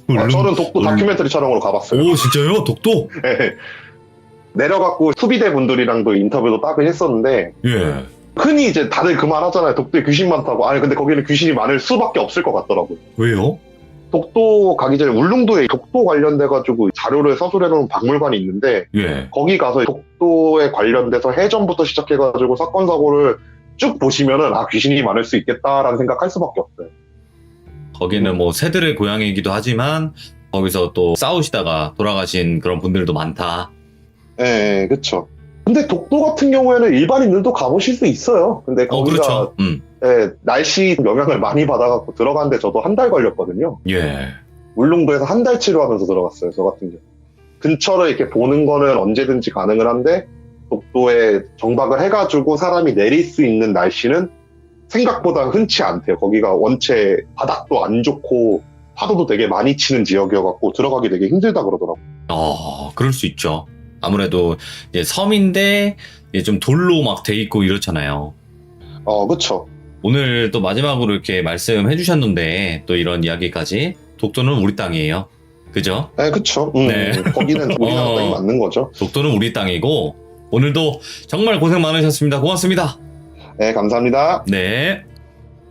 [SPEAKER 2] 저는 독도 다큐멘터리 촬영으로 가봤어요.
[SPEAKER 1] 오, 진짜요? 독도?
[SPEAKER 2] 네. 내려갖고 수비대 분들이랑도 인터뷰도 따로 했었는데
[SPEAKER 1] 예.
[SPEAKER 2] 흔히 이제 다들 그 말 하잖아요. 독도에 귀신 많다고. 아니 근데 거기는 귀신이 많을 수밖에 없을 것 같더라고요.
[SPEAKER 1] 왜요?
[SPEAKER 2] 독도 가기 전에 울릉도에 독도 관련돼가지고 자료를 서술해놓은 박물관이 있는데
[SPEAKER 1] 예.
[SPEAKER 2] 거기 가서 독도에 관련돼서 해전부터 시작해가지고 사건 사고를 쭉 보시면은 귀신이 많을 수 있겠다라는 생각할 수밖에 없어요.
[SPEAKER 1] 거기는 뭐 새들의 고향이기도 하지만 거기서 또 싸우시다가 돌아가신 그런 분들도 많다.
[SPEAKER 2] 네, 그렇죠. 근데 독도 같은 경우에는 일반인들도 가보실 수 있어요. 근데 거기가
[SPEAKER 1] 그렇죠.
[SPEAKER 2] 날씨 영향을 많이 받아갖고 들어가는데 저도 한 달 걸렸거든요.
[SPEAKER 1] 예.
[SPEAKER 2] 울릉도에서 한 달 치료하면서 들어갔어요. 저 같은 경우. 근처를 이렇게 보는 거는 언제든지 가능을 한데 독도에 정박을 해가지고 사람이 내릴 수 있는 날씨는 생각보다 흔치 않대요. 거기가 원체 바닥도 안 좋고 파도도 되게 많이 치는 지역이어갖고 들어가기 되게 힘들다 그러더라고요.
[SPEAKER 1] 그럴 수 있죠. 아무래도 이제 섬인데 이제 좀 돌로 막 돼 있고 이렇잖아요.
[SPEAKER 2] 그쵸.
[SPEAKER 1] 오늘 또 마지막으로 이렇게 말씀해 주셨는데 또 이런 이야기까지 독도는 우리 땅이에요. 그죠?
[SPEAKER 2] 네, 그쵸.
[SPEAKER 1] 네.
[SPEAKER 2] 거기는 우리나라 땅이 맞는 거죠.
[SPEAKER 1] 독도는 우리 땅이고 오늘도 정말 고생 많으셨습니다. 고맙습니다.
[SPEAKER 2] 네, 감사합니다.
[SPEAKER 1] 네.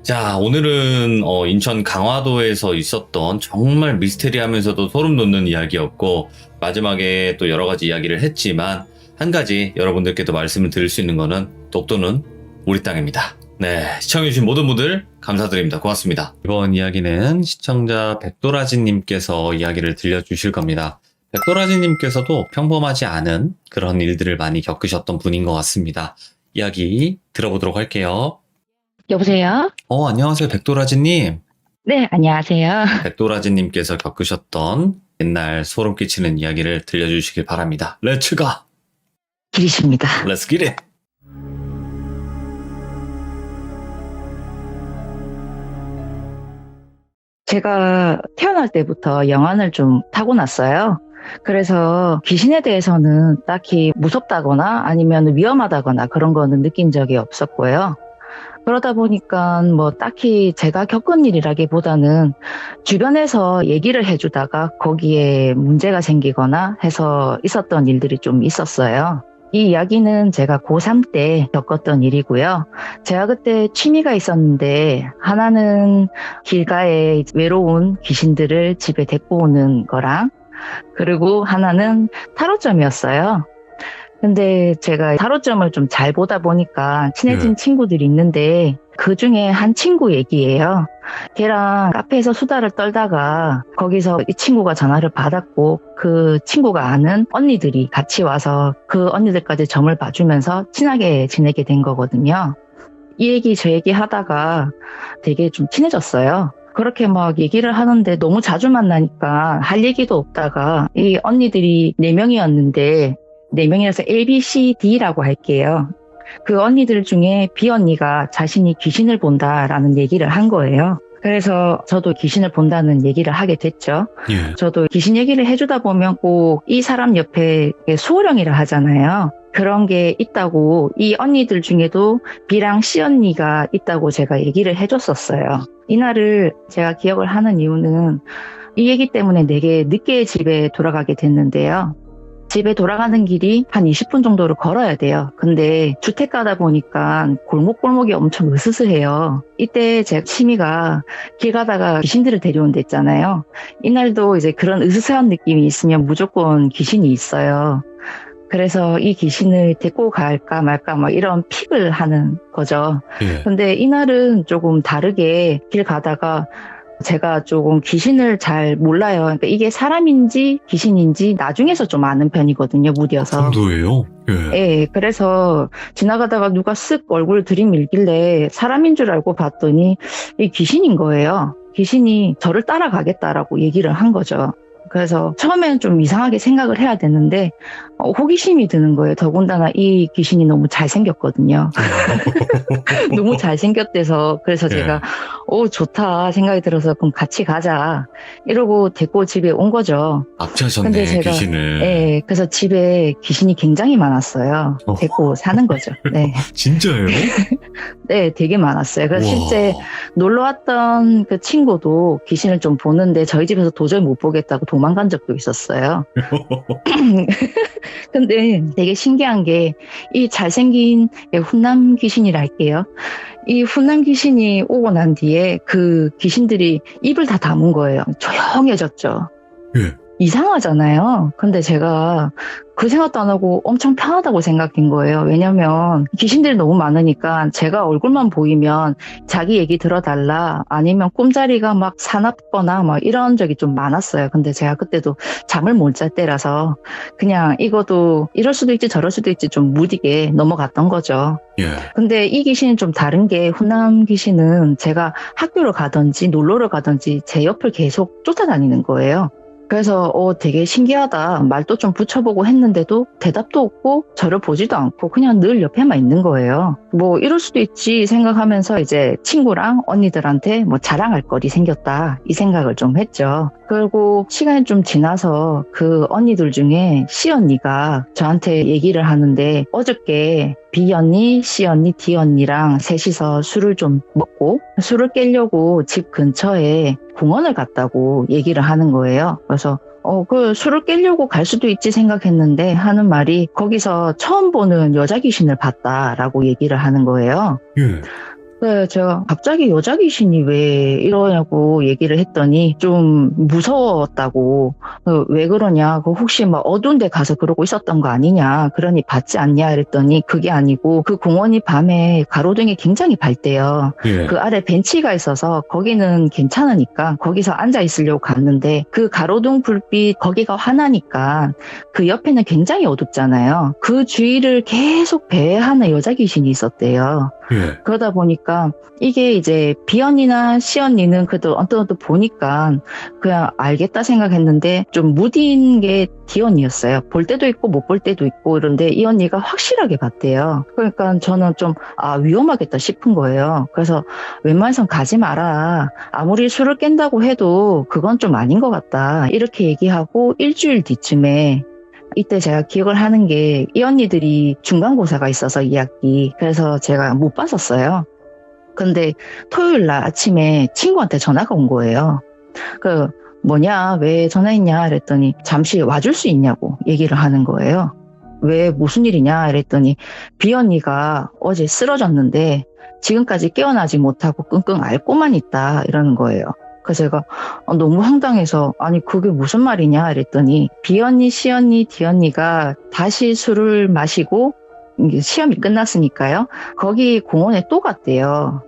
[SPEAKER 1] 자, 오늘은 인천 강화도에서 있었던 정말 미스테리하면서도 소름 돋는 이야기였고, 마지막에 또 여러 가지 이야기를 했지만 한 가지 여러분들께도 말씀을 드릴 수 있는 거는 독도는 우리 땅입니다. 네, 시청해주신 모든 분들 감사드립니다. 고맙습니다. 이번 이야기는 시청자 백도라지님께서 이야기를 들려주실 겁니다. 백도라지님께서도 평범하지 않은 그런 일들을 많이 겪으셨던 분인 것 같습니다. 이야기 들어보도록 할게요.
[SPEAKER 3] 여보세요?
[SPEAKER 1] 안녕하세요, 백도라지님.
[SPEAKER 3] 네, 안녕하세요.
[SPEAKER 1] 백도라지님께서 겪으셨던 옛날 소름 끼치는 이야기를 들려주시길 바랍니다. 렛츠가!
[SPEAKER 3] 길이십니다.
[SPEAKER 1] Let's get it!
[SPEAKER 3] 제가 태어날 때부터 영안을 좀 타고났어요. 그래서 귀신에 대해서는 딱히 무섭다거나 아니면 위험하다거나 그런 거는 느낀 적이 없었고요. 그러다 보니까 뭐 딱히 제가 겪은 일이라기보다는 주변에서 얘기를 해주다가 거기에 문제가 생기거나 해서 있었던 일들이 좀 있었어요. 이 이야기는 제가 고3 때 겪었던 일이고요. 제가 그때 취미가 있었는데 하나는 길가에 외로운 귀신들을 집에 데리고 오는 거랑 그리고 하나는 타로점이었어요. 근데 제가 타로점을 좀 잘 보다 보니까 친해진 친구들이 있는데 그 중에 한 친구 얘기예요. 걔랑 카페에서 수다를 떨다가 거기서 이 친구가 전화를 받았고 그 친구가 아는 언니들이 같이 와서 그 언니들까지 점을 봐주면서 친하게 지내게 된 거거든요. 이 얘기 저 얘기 하다가 되게 좀 친해졌어요. 그렇게 막 얘기를 하는데 너무 자주 만나니까 할 얘기도 없다가 이 언니들이 4명이었는데 4명이라서 A, B, C, D라고 할게요. 그 언니들 중에 B 언니가 자신이 귀신을 본다라는 얘기를 한 거예요. 그래서 저도 귀신을 본다는 얘기를 하게 됐죠.
[SPEAKER 1] 예.
[SPEAKER 3] 저도 귀신 얘기를 해주다 보면 꼭 이 사람 옆에 수호령이라 하잖아요. 그런 게 있다고 이 언니들 중에도 B랑 C 언니가 있다고 제가 얘기를 해줬었어요. 이날을 제가 기억을 하는 이유는 이 얘기 때문에 되게 늦게 집에 돌아가게 됐는데요. 집에 돌아가는 길이 한 20분 정도를 걸어야 돼요. 근데 주택가다 보니까 골목골목이 엄청 으스스해요. 이때 제 취미가 길 가다가 귀신들을 데려온 데 있잖아요. 이날도 이제 그런 으스스한 느낌이 있으면 무조건 귀신이 있어요. 그래서 이 귀신을 데리고 갈까 말까 막 이런 픽을 하는 거죠.
[SPEAKER 1] 예.
[SPEAKER 3] 근데 이날은 조금 다르게 길 가다가 제가 조금 귀신을 잘 몰라요. 그러니까 이게 사람인지 귀신인지 나중에서 좀 아는 편이거든요, 무뎌서.
[SPEAKER 1] 정도예요? 예.
[SPEAKER 3] 예, 그래서 지나가다가 누가 쓱 얼굴 들이밀길래 사람인 줄 알고 봤더니 이 귀신인 거예요. 귀신이 저를 따라가겠다라고 얘기를 한 거죠. 그래서 처음에는 좀 이상하게 생각을 해야 되는데 호기심이 드는 거예요. 더군다나 이 귀신이 너무 잘생겼거든요. 너무 잘생겼대서 그래서 제가 좋다 생각이 들어서 그럼 같이 가자 이러고 데리고 집에 온 거죠.
[SPEAKER 1] 압제하셨네,
[SPEAKER 3] 근데 제가
[SPEAKER 1] 귀신을.
[SPEAKER 3] 예, 그래서 집에 귀신이 굉장히 많았어요. 데리고 사는 거죠. 네,
[SPEAKER 1] 진짜예요?
[SPEAKER 3] 네, 되게 많았어요. 그래서
[SPEAKER 1] 우와.
[SPEAKER 3] 실제 놀러 왔던 그 친구도 귀신을 좀 보는데 저희 집에서 도저히 못 보겠다고 도망간 적도 있었어요. 근데 되게 신기한 게 이 잘생긴 훈남 귀신이라 할게요. 이 훈남 귀신이 오고 난 뒤에 그 귀신들이 입을 다 다문 거예요. 조용해졌죠.
[SPEAKER 1] 예.
[SPEAKER 3] 이상하잖아요. 근데 제가 그 생각도 안 하고 엄청 편하다고 생각한 거예요. 왜냐면 귀신들이 너무 많으니까 제가 얼굴만 보이면 자기 얘기 들어달라 아니면 꿈자리가 막 사납거나 막 이런 적이 좀 많았어요. 근데 제가 그때도 잠을 못 잘 때라서 그냥 이것도 이럴 수도 있지 저럴 수도 있지 좀 무디게 넘어갔던 거죠.
[SPEAKER 1] 예.
[SPEAKER 3] 근데 이 귀신은 좀 다른 게 훈남 귀신은 제가 학교를 가든지 놀러를 가든지 제 옆을 계속 쫓아다니는 거예요. 그래서 되게 신기하다. 말도 좀 붙여보고 했는데도 대답도 없고 저를 보지도 않고 그냥 늘 옆에만 있는 거예요. 뭐 이럴 수도 있지 생각하면서 이제 친구랑 언니들한테 뭐 자랑할 거리 생겼다 이 생각을 좀 했죠. 그리고 시간이 좀 지나서 그 언니들 중에 C 언니가 저한테 얘기를 하는데 어저께 B 언니, C 언니, D 언니랑 셋이서 술을 좀 먹고 술을 깨려고 집 근처에 공원을 갔다고 얘기를 하는 거예요. 그래서 그 술을 깨려고 갈 수도 있지 생각했는데 하는 말이 거기서 처음 보는 여자 귀신을 봤다라고 얘기를 하는 거예요.
[SPEAKER 1] 예.
[SPEAKER 3] 네, 제가 갑자기 여자 귀신이 왜 이러냐고 얘기를 했더니 좀 무서웠다고. 왜 그러냐, 혹시 막 어두운 데 가서 그러고 있었던 거 아니냐, 그러니 봤지 않냐 이랬더니 그게 아니고 그 공원이 밤에 가로등이 굉장히 밝대요.
[SPEAKER 1] 예.
[SPEAKER 3] 그 아래 벤치가 있어서 거기는 괜찮으니까 거기서 앉아 있으려고 갔는데 그 가로등 불빛 거기가 환하니까 그 옆에는 굉장히 어둡잖아요. 그 주위를 계속 배회하는 여자 귀신이 있었대요.
[SPEAKER 1] 예.
[SPEAKER 3] 그러다 보니까 이게 이제 비언니나 시언니는 그래도 언뜻 보니까 그냥 알겠다 생각했는데 좀 무딘 게 디언니였어요. 볼 때도 있고 못 볼 때도 있고 그런데 이 언니가 확실하게 봤대요. 그러니까 저는 좀 위험하겠다 싶은 거예요. 그래서 웬만해선 가지 마라. 아무리 술을 깬다고 해도 그건 좀 아닌 것 같다. 이렇게 얘기하고 일주일 뒤쯤에 이때 제가 기억을 하는 게 이 언니들이 중간고사가 있어서 2학기. 그래서 제가 못 봤었어요. 근데 토요일 날 아침에 친구한테 전화가 온 거예요. 왜 전화했냐 그랬더니 잠시 와줄 수 있냐고 얘기를 하는 거예요. 왜 무슨 일이냐 그랬더니 비언니가 어제 쓰러졌는데 지금까지 깨어나지 못하고 끙끙 앓고만 있다 이러는 거예요. 그래서 제가 너무 황당해서 아니 그게 무슨 말이냐 그랬더니 비언니, 시언니, 디언니가 다시 술을 마시고 시험이 끝났으니까요. 거기 공원에 또 갔대요.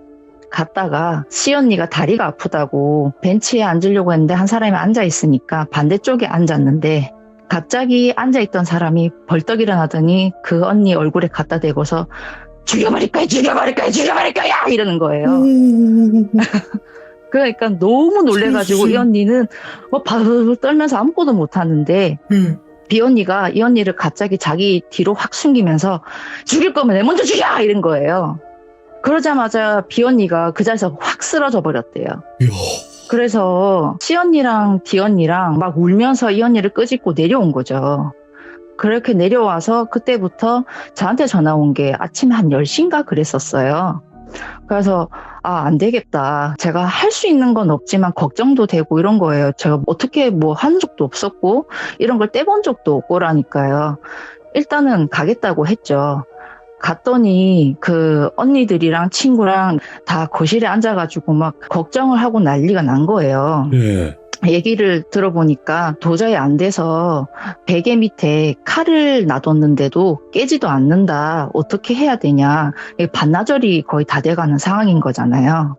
[SPEAKER 3] 갔다가 시언니가 다리가 아프다고 벤치에 앉으려고 했는데 한 사람이 앉아있으니까 반대쪽에 앉았는데 갑자기 앉아있던 사람이 벌떡 일어나더니 그 언니 얼굴에 갖다 대고서 죽여버릴 거야 이러는 거예요. 그러니까 너무 놀래가지고 이 언니는 바로 떨면서 아무것도 못하는데 비언니가 이 언니를 갑자기 자기 뒤로 확 숨기면서 죽일 거면 내 먼저 죽여! 이런 거예요. 그러자마자 비언니가 그 자리에서 확 쓰러져 버렸대요.
[SPEAKER 1] 이야.
[SPEAKER 3] 그래서 시언니랑 디언니랑 막 울면서 이 언니를 끄집고 내려온 거죠. 그렇게 내려와서 그때부터 저한테 전화 온 게 아침 한 10시인가 그랬었어요. 그래서 안 되겠다. 제가 할 수 있는 건 없지만 걱정도 되고 이런 거예요. 제가 어떻게 한 적도 없었고 이런 걸 떼본 적도 없고라니까요. 일단은 가겠다고 했죠. 갔더니 그 언니들이랑 친구랑 다 거실에 앉아가지고 막 걱정을 하고 난리가 난 거예요.
[SPEAKER 1] 예.
[SPEAKER 3] 얘기를 들어보니까 도저히 안 돼서 베개 밑에 칼을 놔뒀는데도 깨지도 않는다. 어떻게 해야 되냐. 반나절이 거의 다 돼가는 상황인 거잖아요.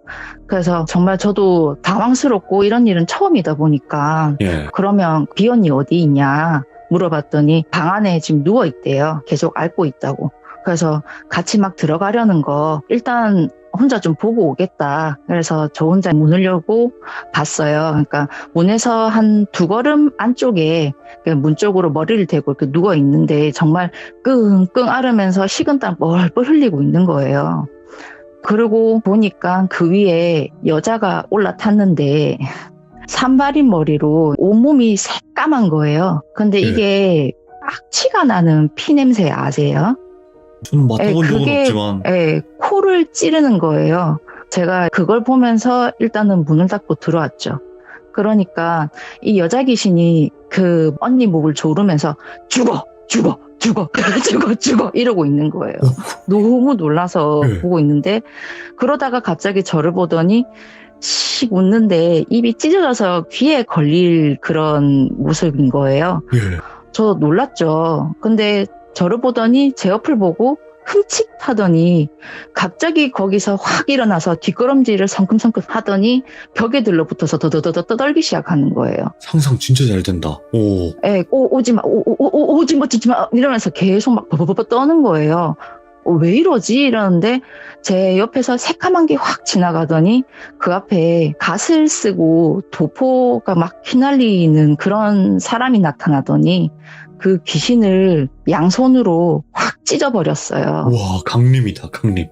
[SPEAKER 3] 그래서 정말 저도 당황스럽고 이런 일은 처음이다 보니까
[SPEAKER 1] 예.
[SPEAKER 3] 그러면 비언니 어디 있냐 물어봤더니 방 안에 지금 누워있대요. 계속 앓고 있다고. 그래서 같이 막 들어가려는 거 일단 혼자 좀 보고 오겠다. 그래서 저 혼자 문을 열고 봤어요. 그러니까 문에서 한 2걸음 안쪽에 문 쪽으로 머리를 대고 이렇게 누워 있는데 정말 끙끙 앓으면서 식은땀 뻘뻘 흘리고 있는 거예요. 그러고 보니까 그 위에 여자가 올라탔는데 산발인 머리로 온몸이 새까만 거예요. 근데 이게 악취가 나는 피 냄새 아세요?
[SPEAKER 1] 저는 맡아본 적은 없지만.
[SPEAKER 3] 코를 찌르는 거예요. 제가 그걸 보면서 일단은 문을 닫고 들어왔죠. 그러니까 이 여자 귀신이 그 언니 목을 조르면서 죽어 이러고 있는 거예요. 너무 놀라서 보고 있는데 그러다가 갑자기 저를 보더니 씩 웃는데 입이 찢어져서 귀에 걸릴 그런 모습인 거예요. 저 놀랐죠. 근데 저를 보더니 제 옆을 보고 흠칫하더니 갑자기 거기서 확 일어나서 뒷걸음질을 성큼성큼 하더니 벽에 들러붙어서 더더더 떨기 시작하는 거예요.
[SPEAKER 1] 상상 진짜 잘 된다.
[SPEAKER 3] 오지마 오지마 이러면서 계속 막 버버버 떠는 거예요. 왜 이러지? 이러는데 제 옆에서 새까만 게 확 지나가더니 그 앞에 갓을 쓰고 도포가 막 휘날리는 그런 사람이 나타나더니 그 귀신을 양손으로 확 찢어버렸어요.
[SPEAKER 1] 와, 강림이다, 강림.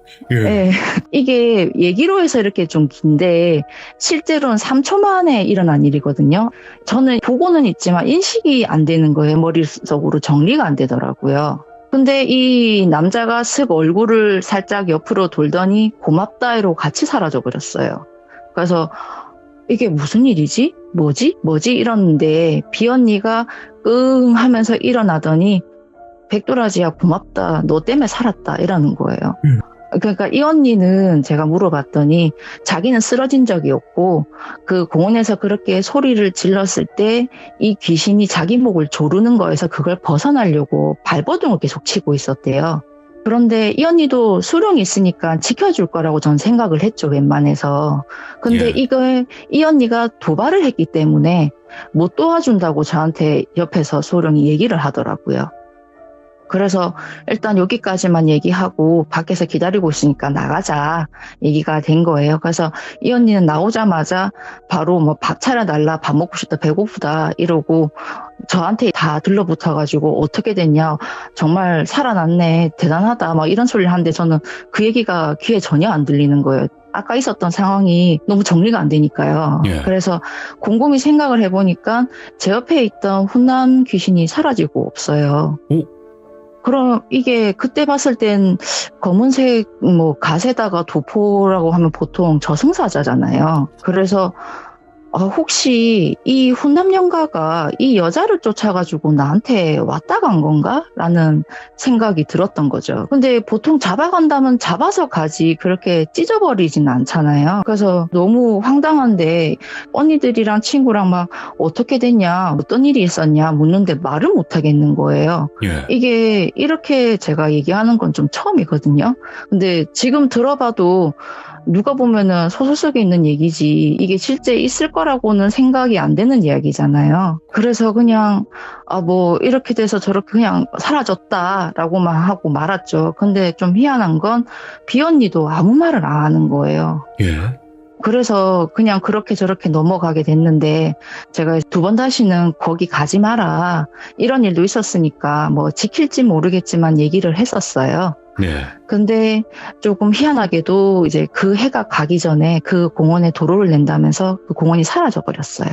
[SPEAKER 3] 이게 얘기로 해서 이렇게 좀 긴데 실제로는 3초 만에 일어난 일이거든요. 저는 보고는 있지만 인식이 안 되는 거예요. 머릿속으로 정리가 안 되더라고요. 근데 이 남자가 슥 얼굴을 살짝 옆으로 돌더니 고맙다로 같이 사라져 버렸어요. 그래서 이게 무슨 일이지? 뭐지? 이러는데 비언니가 끙 하면서 일어나더니 백도라지야 고맙다. 너 때문에 살았다. 이러는 거예요. 그러니까 이 언니는 제가 물어봤더니 자기는 쓰러진 적이 없고 그 공원에서 그렇게 소리를 질렀을 때 이 귀신이 자기 목을 조르는 거에서 그걸 벗어나려고 발버둥을 계속 치고 있었대요. 그런데 이 언니도 수령이 있으니까 지켜줄 거라고 전 생각을 했죠, 웬만해서. 근데
[SPEAKER 1] 예.
[SPEAKER 3] 이걸 이 언니가 도발을 했기 때문에 못 도와준다고 저한테 옆에서 수령이 얘기를 하더라고요. 그래서 일단 여기까지만 얘기하고 밖에서 기다리고 있으니까 나가자 얘기가 된 거예요. 그래서 이 언니는 나오자마자 바로 뭐 밥 차려달라, 밥 먹고 싶다, 배고프다 이러고 저한테 다 들러붙어가지고 어떻게 됐냐, 정말 살아났네, 대단하다 막 이런 소리를 하는데 저는 그 얘기가 귀에 전혀 안 들리는 거예요. 아까 있었던 상황이 너무 정리가 안 되니까요.
[SPEAKER 1] 예.
[SPEAKER 3] 그래서 곰곰이 생각을 해보니까 제 옆에 있던 훈남 귀신이 사라지고 없어요. 그럼 이게 그때 봤을 땐 검은색 뭐 가세다가 도포라고 하면 보통 저승사자잖아요. 그래서 혹시 이 훈남연가가 이 여자를 쫓아가지고 나한테 왔다 간 건가? 라는 생각이 들었던 거죠. 근데 보통 잡아간다면 잡아서 가지 그렇게 찢어버리진 않잖아요. 그래서 너무 황당한데 언니들이랑 친구랑 막 어떻게 됐냐, 어떤 일이 있었냐 묻는데 말을 못 하겠는 거예요.
[SPEAKER 1] 예.
[SPEAKER 3] 이게 이렇게 제가 얘기하는 건 좀 처음이거든요. 근데 지금 들어봐도 누가 보면은 소설 속에 있는 얘기지 이게 실제 있을 거라고는 생각이 안 되는 이야기잖아요. 그래서 그냥 뭐 이렇게 돼서 저렇게 그냥 사라졌다라고만 하고 말았죠. 근데 좀 희한한 건 비언니도 아무 말을 안 하는 거예요.
[SPEAKER 1] 예.
[SPEAKER 3] 그래서 그냥 그렇게 저렇게 넘어가게 됐는데 제가 두 번 다시는 거기 가지 마라 이런 일도 있었으니까 뭐 지킬지 모르겠지만 얘기를 했었어요.
[SPEAKER 1] 네.
[SPEAKER 3] 근데 조금 희한하게도 이제 그 해가 가기 전에 그 공원에 도로를 낸다면서 그 공원이 사라져 버렸어요.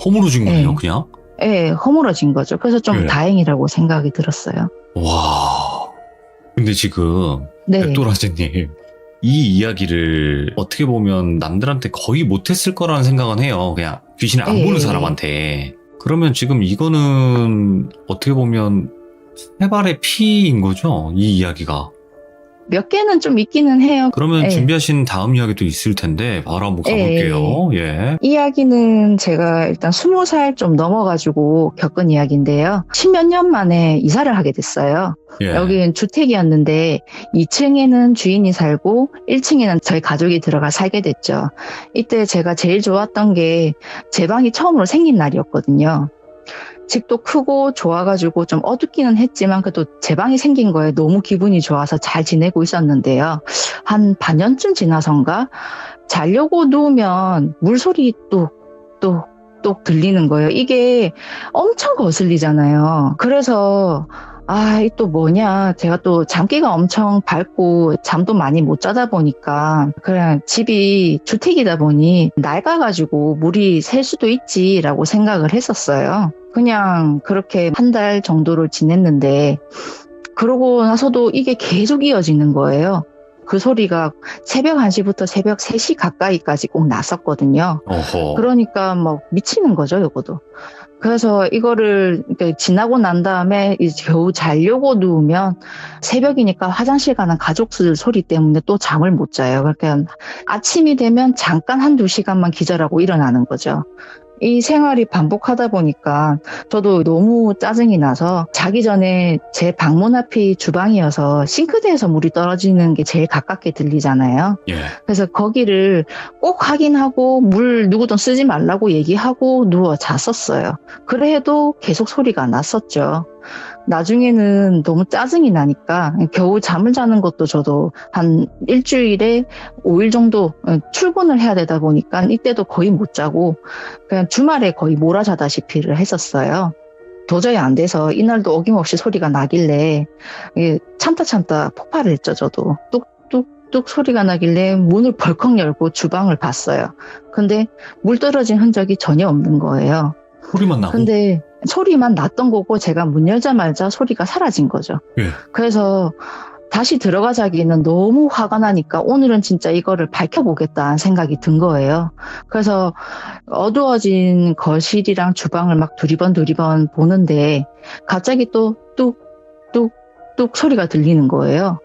[SPEAKER 1] 허물어진 거예요,
[SPEAKER 3] 네.
[SPEAKER 1] 그냥?
[SPEAKER 3] 예, 허물어진 거죠. 그래서 좀
[SPEAKER 1] 네.
[SPEAKER 3] 다행이라고 생각이 들었어요.
[SPEAKER 1] 와. 근데 지금
[SPEAKER 3] 네.
[SPEAKER 1] 백도라지님 이 이야기를 어떻게 보면 남들한테 거의 못했을 거라는 생각은 해요. 그냥 귀신을 안 보는
[SPEAKER 3] 예.
[SPEAKER 1] 사람한테. 그러면 지금 이거는 어떻게 보면 세 발의 피인 거죠? 이 이야기가.
[SPEAKER 3] 몇 개는 좀 있기는 해요.
[SPEAKER 1] 그러면
[SPEAKER 3] 예.
[SPEAKER 1] 준비하신 다음 이야기도 있을 텐데 바로 한번 가볼게요. 예.
[SPEAKER 3] 이야기는 제가 일단 20살 좀 넘어가지고 겪은 이야기인데요. 10몇 년 만에 이사를 하게 됐어요.
[SPEAKER 1] 예.
[SPEAKER 3] 여기는 주택이었는데 2층에는 주인이 살고 1층에는 저희 가족이 들어가 살게 됐죠. 이때 제가 제일 좋았던 게 제 방이 처음으로 생긴 날이었거든요. 집도 크고 좋아가지고 좀 어둡기는 했지만 그래도 제 방이 생긴 거에 너무 기분이 좋아서 잘 지내고 있었는데요. 한 반년쯤 지나선가 자려고 누우면 물소리 똑똑똑 들리는 거예요. 이게 엄청 거슬리잖아요. 그래서 이 또 뭐냐. 제가 또 잠기가 엄청 밝고 잠도 많이 못 자다 보니까 그냥 집이 주택이다 보니 낡아가지고 물이 셀 수도 있지라고 생각을 했었어요. 그냥 그렇게 한 달 정도를 지냈는데 그러고 나서도 이게 계속 이어지는 거예요. 그 소리가 새벽 1시부터 새벽 3시 가까이까지 꼭 났었거든요.
[SPEAKER 1] 어허.
[SPEAKER 3] 그러니까 뭐 미치는 거죠, 요거도. 그래서 이거를 지나고 난 다음에 이제 겨우 자려고 누우면 새벽이니까 화장실 가는 가족들 소리 때문에 또 잠을 못 자요. 그러니까 아침이 되면 잠깐 1-2시간만 기절하고 일어나는 거죠. 이 생활이 반복하다 보니까 저도 너무 짜증이 나서 자기 전에 제 방문 앞이 주방이어서 싱크대에서 물이 떨어지는 게 제일 가깝게 들리잖아요.
[SPEAKER 1] 예.
[SPEAKER 3] 그래서 거기를 꼭 확인하고 물 누구든 쓰지 말라고 얘기하고 누워 잤었어요. 그래도 계속 소리가 났었죠. 나중에는 너무 짜증이 나니까 겨우 잠을 자는 것도 저도 한 일주일에 5일 정도 출근을 해야 되다 보니까 이때도 거의 못 자고 그냥 주말에 거의 몰아자다시피를 했었어요. 도저히 안 돼서 이날도 어김없이 소리가 나길래 참다 폭발을 했죠. 저도 뚝뚝뚝 소리가 나길래 문을 벌컥 열고 주방을 봤어요. 근데 물 떨어진 흔적이 전혀 없는 거예요.
[SPEAKER 1] 소리만 나고.
[SPEAKER 3] 근데 소리만 났던 거고 제가 문 열자마자 소리가 사라진 거죠.
[SPEAKER 1] 예.
[SPEAKER 3] 그래서 다시 들어가자기는 너무 화가 나니까 오늘은 진짜 이거를 밝혀보겠다는 생각이 든 거예요. 그래서 어두워진 거실이랑 주방을 막 두리번 보는데 갑자기 또 뚝뚝뚝 소리가 들리는 거예요.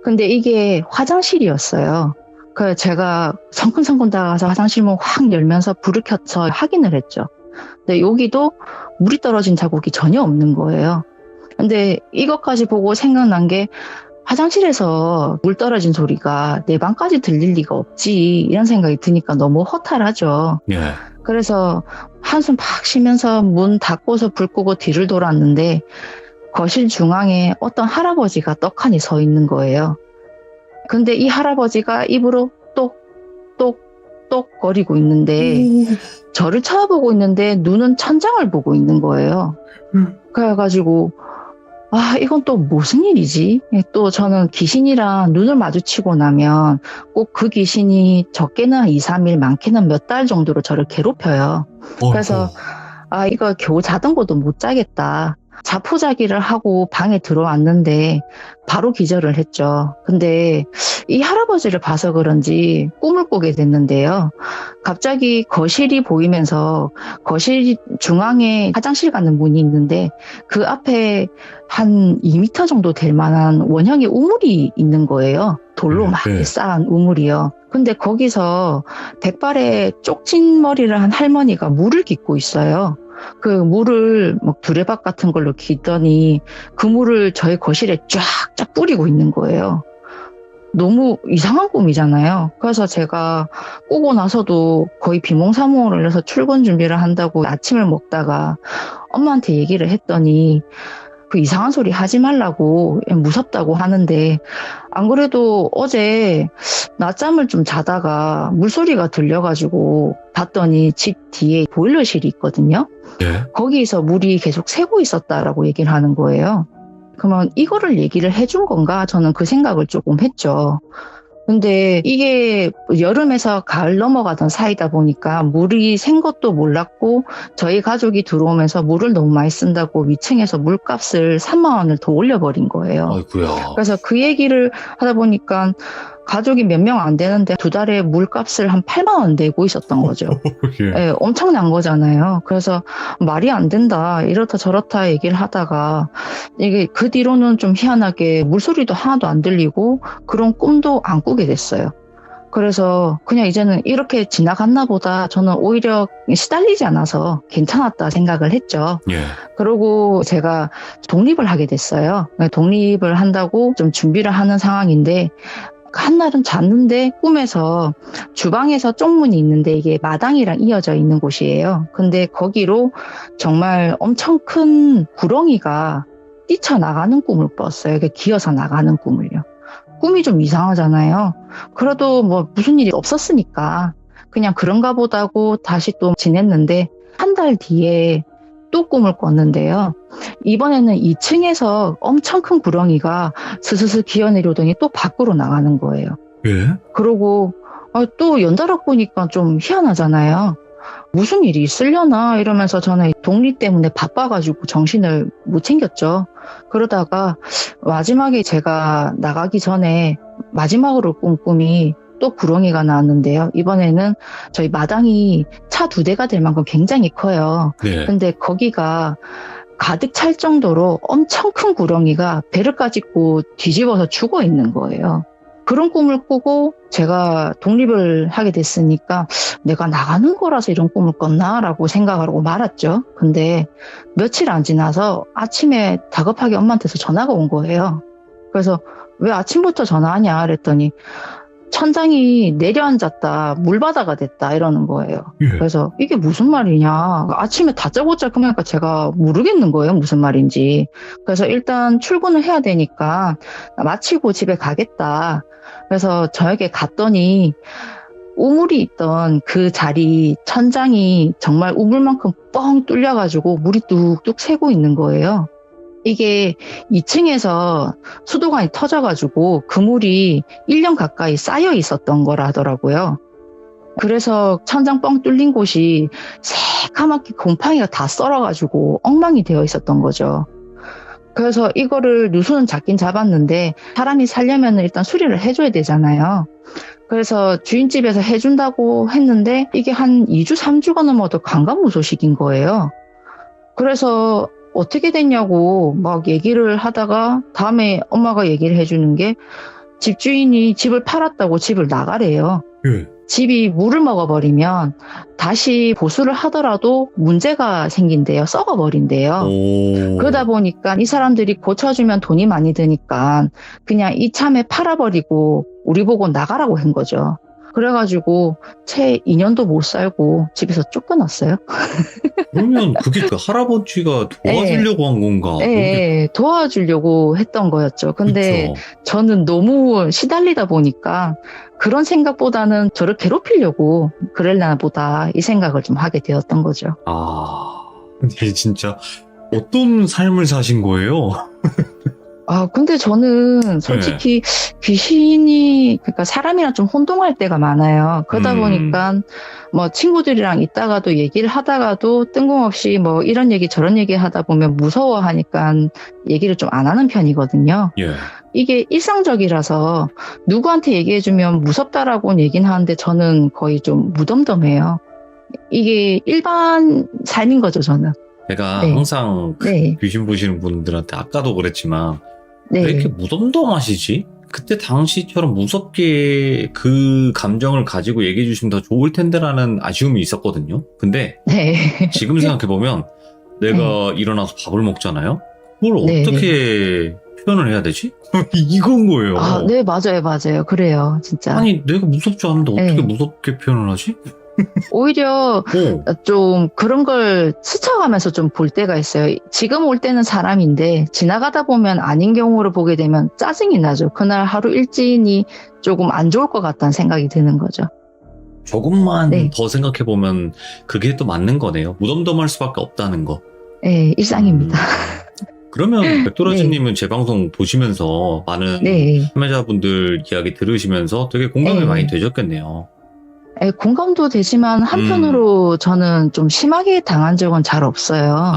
[SPEAKER 3] 근데 이게 화장실이었어요. 그래서 제가 성큼성큼 다가가서 화장실 문 확 열면서 불을 켜서 확인을 했죠. 근데 여기도 물이 떨어진 자국이 전혀 없는 거예요. 근데 이것까지 보고 생각난 게 화장실에서 물 떨어진 소리가 내 방까지 들릴 리가 없지 이런 생각이 드니까 너무 허탈하죠.
[SPEAKER 1] 예.
[SPEAKER 3] 그래서 한숨 팍 쉬면서 문 닫고서 불 끄고 뒤를 돌았는데 거실 중앙에 어떤 할아버지가 떡하니 서 있는 거예요. 근데 이 할아버지가 입으로 똑똑똑 거리고 있는데 저를 쳐다보고 있는데 눈은 천장을 보고 있는 거예요. 그래가지고 이건 또 무슨 일이지? 또 저는 귀신이랑 눈을 마주치고 나면 꼭 그 귀신이 적게는 한 2, 3일, 많게는 몇 달 정도로 저를 괴롭혀요. 그래서 이거 겨우 자던 것도 못 자겠다. 자포자기를 하고 방에 들어왔는데 바로 기절을 했죠. 근데 이 할아버지를 봐서 그런지 꿈을 꾸게 됐는데요. 갑자기 거실이 보이면서 거실 중앙에 화장실 가는 문이 있는데 그 앞에 한 2m 정도 될 만한 원형의 우물이 있는 거예요. 돌로 막 쌓은 우물이요. 근데 거기서 백발에 쪽진 머리를 한 할머니가 물을 깃고 있어요. 그 물을 뭐 두레박 같은 걸로 기더니 그 물을 저희 거실에 쫙쫙 뿌리고 있는 거예요. 너무 이상한 꿈이잖아요. 그래서 제가 꾸고 나서도 거의 비몽사몽을 해서 출근 준비를 한다고 아침을 먹다가 엄마한테 얘기를 했더니 그 이상한 소리 하지 말라고 무섭다고 하는데 안 그래도 어제 낮잠을 좀 자다가 물소리가 들려가지고 봤더니 집 뒤에 보일러실이 있거든요.
[SPEAKER 1] 예.
[SPEAKER 3] 거기서 물이 계속 새고 있었다라고 얘기를 하는 거예요. 그러면 이거를 얘기를 해준 건가? 저는 그 생각을 조금 했죠. 근데 이게 여름에서 가을 넘어가던 사이다 보니까 물이 샌 것도 몰랐고 저희 가족이 들어오면서 물을 너무 많이 쓴다고 위층에서 물값을 3만 원을 더 올려버린 거예요.
[SPEAKER 1] 아이고야.
[SPEAKER 3] 그래서 그 얘기를 하다 보니까 가족이 몇 명 안 되는데 2달에 물값을 한 8만 원 내고 있었던 거죠. 예, 엄청난 거잖아요. 그래서 말이 안 된다, 이렇다 저렇다 얘기를 하다가 이게 그 뒤로는 좀 희한하게 물소리도 하나도 안 들리고 그런 꿈도 안 꾸게 됐어요. 그래서 그냥 이제는 이렇게 지나갔나 보다, 저는 오히려 시달리지 않아서 괜찮았다 생각을 했죠.
[SPEAKER 1] 예.
[SPEAKER 3] 그러고 제가 독립을 하게 됐어요. 독립을 한다고 좀 준비를 하는 상황인데 한날은 잤는데 꿈에서 주방에서 쪽문이 있는데 이게 마당이랑 이어져 있는 곳이에요. 근데 거기로 정말 엄청 큰 구렁이가 뛰쳐나가는 꿈을 꿨어요. 이게 기어서 나가는 꿈을요. 꿈이 좀 이상하잖아요. 그래도 뭐 무슨 일이 없었으니까 그냥 그런가 보다고 다시 또 지냈는데 한 달 뒤에 또 꿈을 꿨는데요. 이번에는 2층에서 엄청 큰 구렁이가 스스스 기어내려오더니 또 밖으로 나가는 거예요.
[SPEAKER 1] 예.
[SPEAKER 3] 그러고 또 연달아 보니까 좀 희한하잖아요. 무슨 일이 있으려나 이러면서 저는 독립 때문에 바빠가지고 정신을 못 챙겼죠. 그러다가 마지막에 제가 나가기 전에 마지막으로 꾼 꿈이 또 구렁이가 나왔는데요. 이번에는 저희 마당이 차 2대가 될 만큼 굉장히 커요.
[SPEAKER 1] 네.
[SPEAKER 3] 근데 거기가 가득 찰 정도로 엄청 큰 구렁이가 배를 까짓고 뒤집어서 죽어 있는 거예요. 그런 꿈을 꾸고 제가 독립을 하게 됐으니까 내가 나가는 거라서 이런 꿈을 꿨나라고 생각을 하고 말았죠. 근데 며칠 안 지나서 아침에 다급하게 엄마한테서 전화가 온 거예요. 그래서 왜 아침부터 전화하냐 그랬더니 천장이 내려앉았다, 물바다가 됐다 이러는 거예요.
[SPEAKER 1] 예.
[SPEAKER 3] 그래서 이게 무슨 말이냐, 아침에 다짜고짜 그러니까 제가 모르겠는 거예요, 무슨 말인지. 그래서 일단 출근을 해야 되니까 마치고 집에 가겠다. 그래서 저에게 갔더니 우물이 있던 그 자리 천장이 정말 우물만큼 뻥 뚫려가지고 물이 뚝뚝 새고 있는 거예요. 이게 2층에서 수도관이 터져가지고 그 물이 1년 가까이 쌓여 있었던 거라 하더라고요. 그래서 천장 뻥 뚫린 곳이 새카맣게 곰팡이가 다 썰어가지고 엉망이 되어 있었던 거죠. 그래서 이거를 누수는 잡긴 잡았는데 사람이 살려면 일단 수리를 해줘야 되잖아요. 그래서 주인집에서 해준다고 했는데 이게 한 2주, 3주가 넘어도 강간무소식인 거예요. 그래서 어떻게 됐냐고 막 얘기를 하다가 다음에 엄마가 얘기를 해주는 게 집주인이 집을 팔았다고 집을 나가래요.
[SPEAKER 1] 예.
[SPEAKER 3] 집이 물을 먹어버리면 다시 보수를 하더라도 문제가 생긴대요. 썩어버린대요. 그러다 보니까 이 사람들이 고쳐주면 돈이 많이 드니까 그냥 이참에 팔아버리고 우리 보고 나가라고 한 거죠. 그래가지고 채 2년도 못 살고 집에서 쫓겨났어요.
[SPEAKER 1] 그러면 그게 그 할아버지가 도와주려고 한 건가?
[SPEAKER 3] 네, 도와주려고 했던 거였죠. 근데
[SPEAKER 1] 그쵸.
[SPEAKER 3] 저는 너무 시달리다 보니까 그런 생각보다는 저를 괴롭히려고 그랬나 보다 이 생각을 좀 하게 되었던 거죠.
[SPEAKER 1] 근데 진짜 어떤 삶을 사신 거예요?
[SPEAKER 3] 근데 저는 솔직히 귀신이, 그러니까 사람이랑 좀 혼동할 때가 많아요. 그러다 보니까 뭐 친구들이랑 있다가도 얘기를 하다가도 뜬금없이 뭐 이런 얘기 저런 얘기 하다 보면 무서워하니까 얘기를 좀 안 하는 편이거든요.
[SPEAKER 1] 예.
[SPEAKER 3] 이게 일상적이라서 누구한테 얘기해주면 무섭다라고는 얘기는 하는데 저는 거의 좀 무덤덤해요. 이게 일반 삶인 거죠, 저는.
[SPEAKER 1] 제가
[SPEAKER 3] 네.
[SPEAKER 1] 항상
[SPEAKER 3] 네.
[SPEAKER 1] 귀신 보시는 분들한테 아까도 그랬지만
[SPEAKER 3] 네.
[SPEAKER 1] 왜 이렇게 무덤덤하시지? 그때 당시처럼 무섭게 그 감정을 가지고 얘기해 주시면 더 좋을 텐데라는 아쉬움이 있었거든요. 근데
[SPEAKER 3] 네.
[SPEAKER 1] 지금 생각해보면 내가 일어나서 밥을 먹잖아요? 그걸
[SPEAKER 3] 네.
[SPEAKER 1] 어떻게 표현을 해야 되지? 이건 거예요.
[SPEAKER 3] 네, 맞아요. 그래요, 진짜.
[SPEAKER 1] 아니, 내가 무섭지 않은데 어떻게
[SPEAKER 3] 네.
[SPEAKER 1] 무섭게 표현을 하지?
[SPEAKER 3] 오히려 좀 그런 걸 스쳐가면서 좀 볼 때가 있어요. 지금 올 때는 사람인데 지나가다 보면 아닌 경우를 보게 되면 짜증이 나죠. 그날 하루 일진이 조금 안 좋을 것 같다는 생각이 드는 거죠.
[SPEAKER 1] 조금만
[SPEAKER 3] 네.
[SPEAKER 1] 더 생각해보면 그게 또 맞는 거네요. 무덤덤할 수밖에 없다는 거.
[SPEAKER 3] 네, 일상입니다.
[SPEAKER 1] 그러면 백도라지님은 제 방송 보시면서 많은
[SPEAKER 3] 네.
[SPEAKER 1] 참여자분들 이야기 들으시면서 되게 공감이
[SPEAKER 3] 네.
[SPEAKER 1] 많이 되셨겠네요.
[SPEAKER 3] 공감도 되지만 한편으로 저는 좀 심하게 당한 적은 잘 없어요.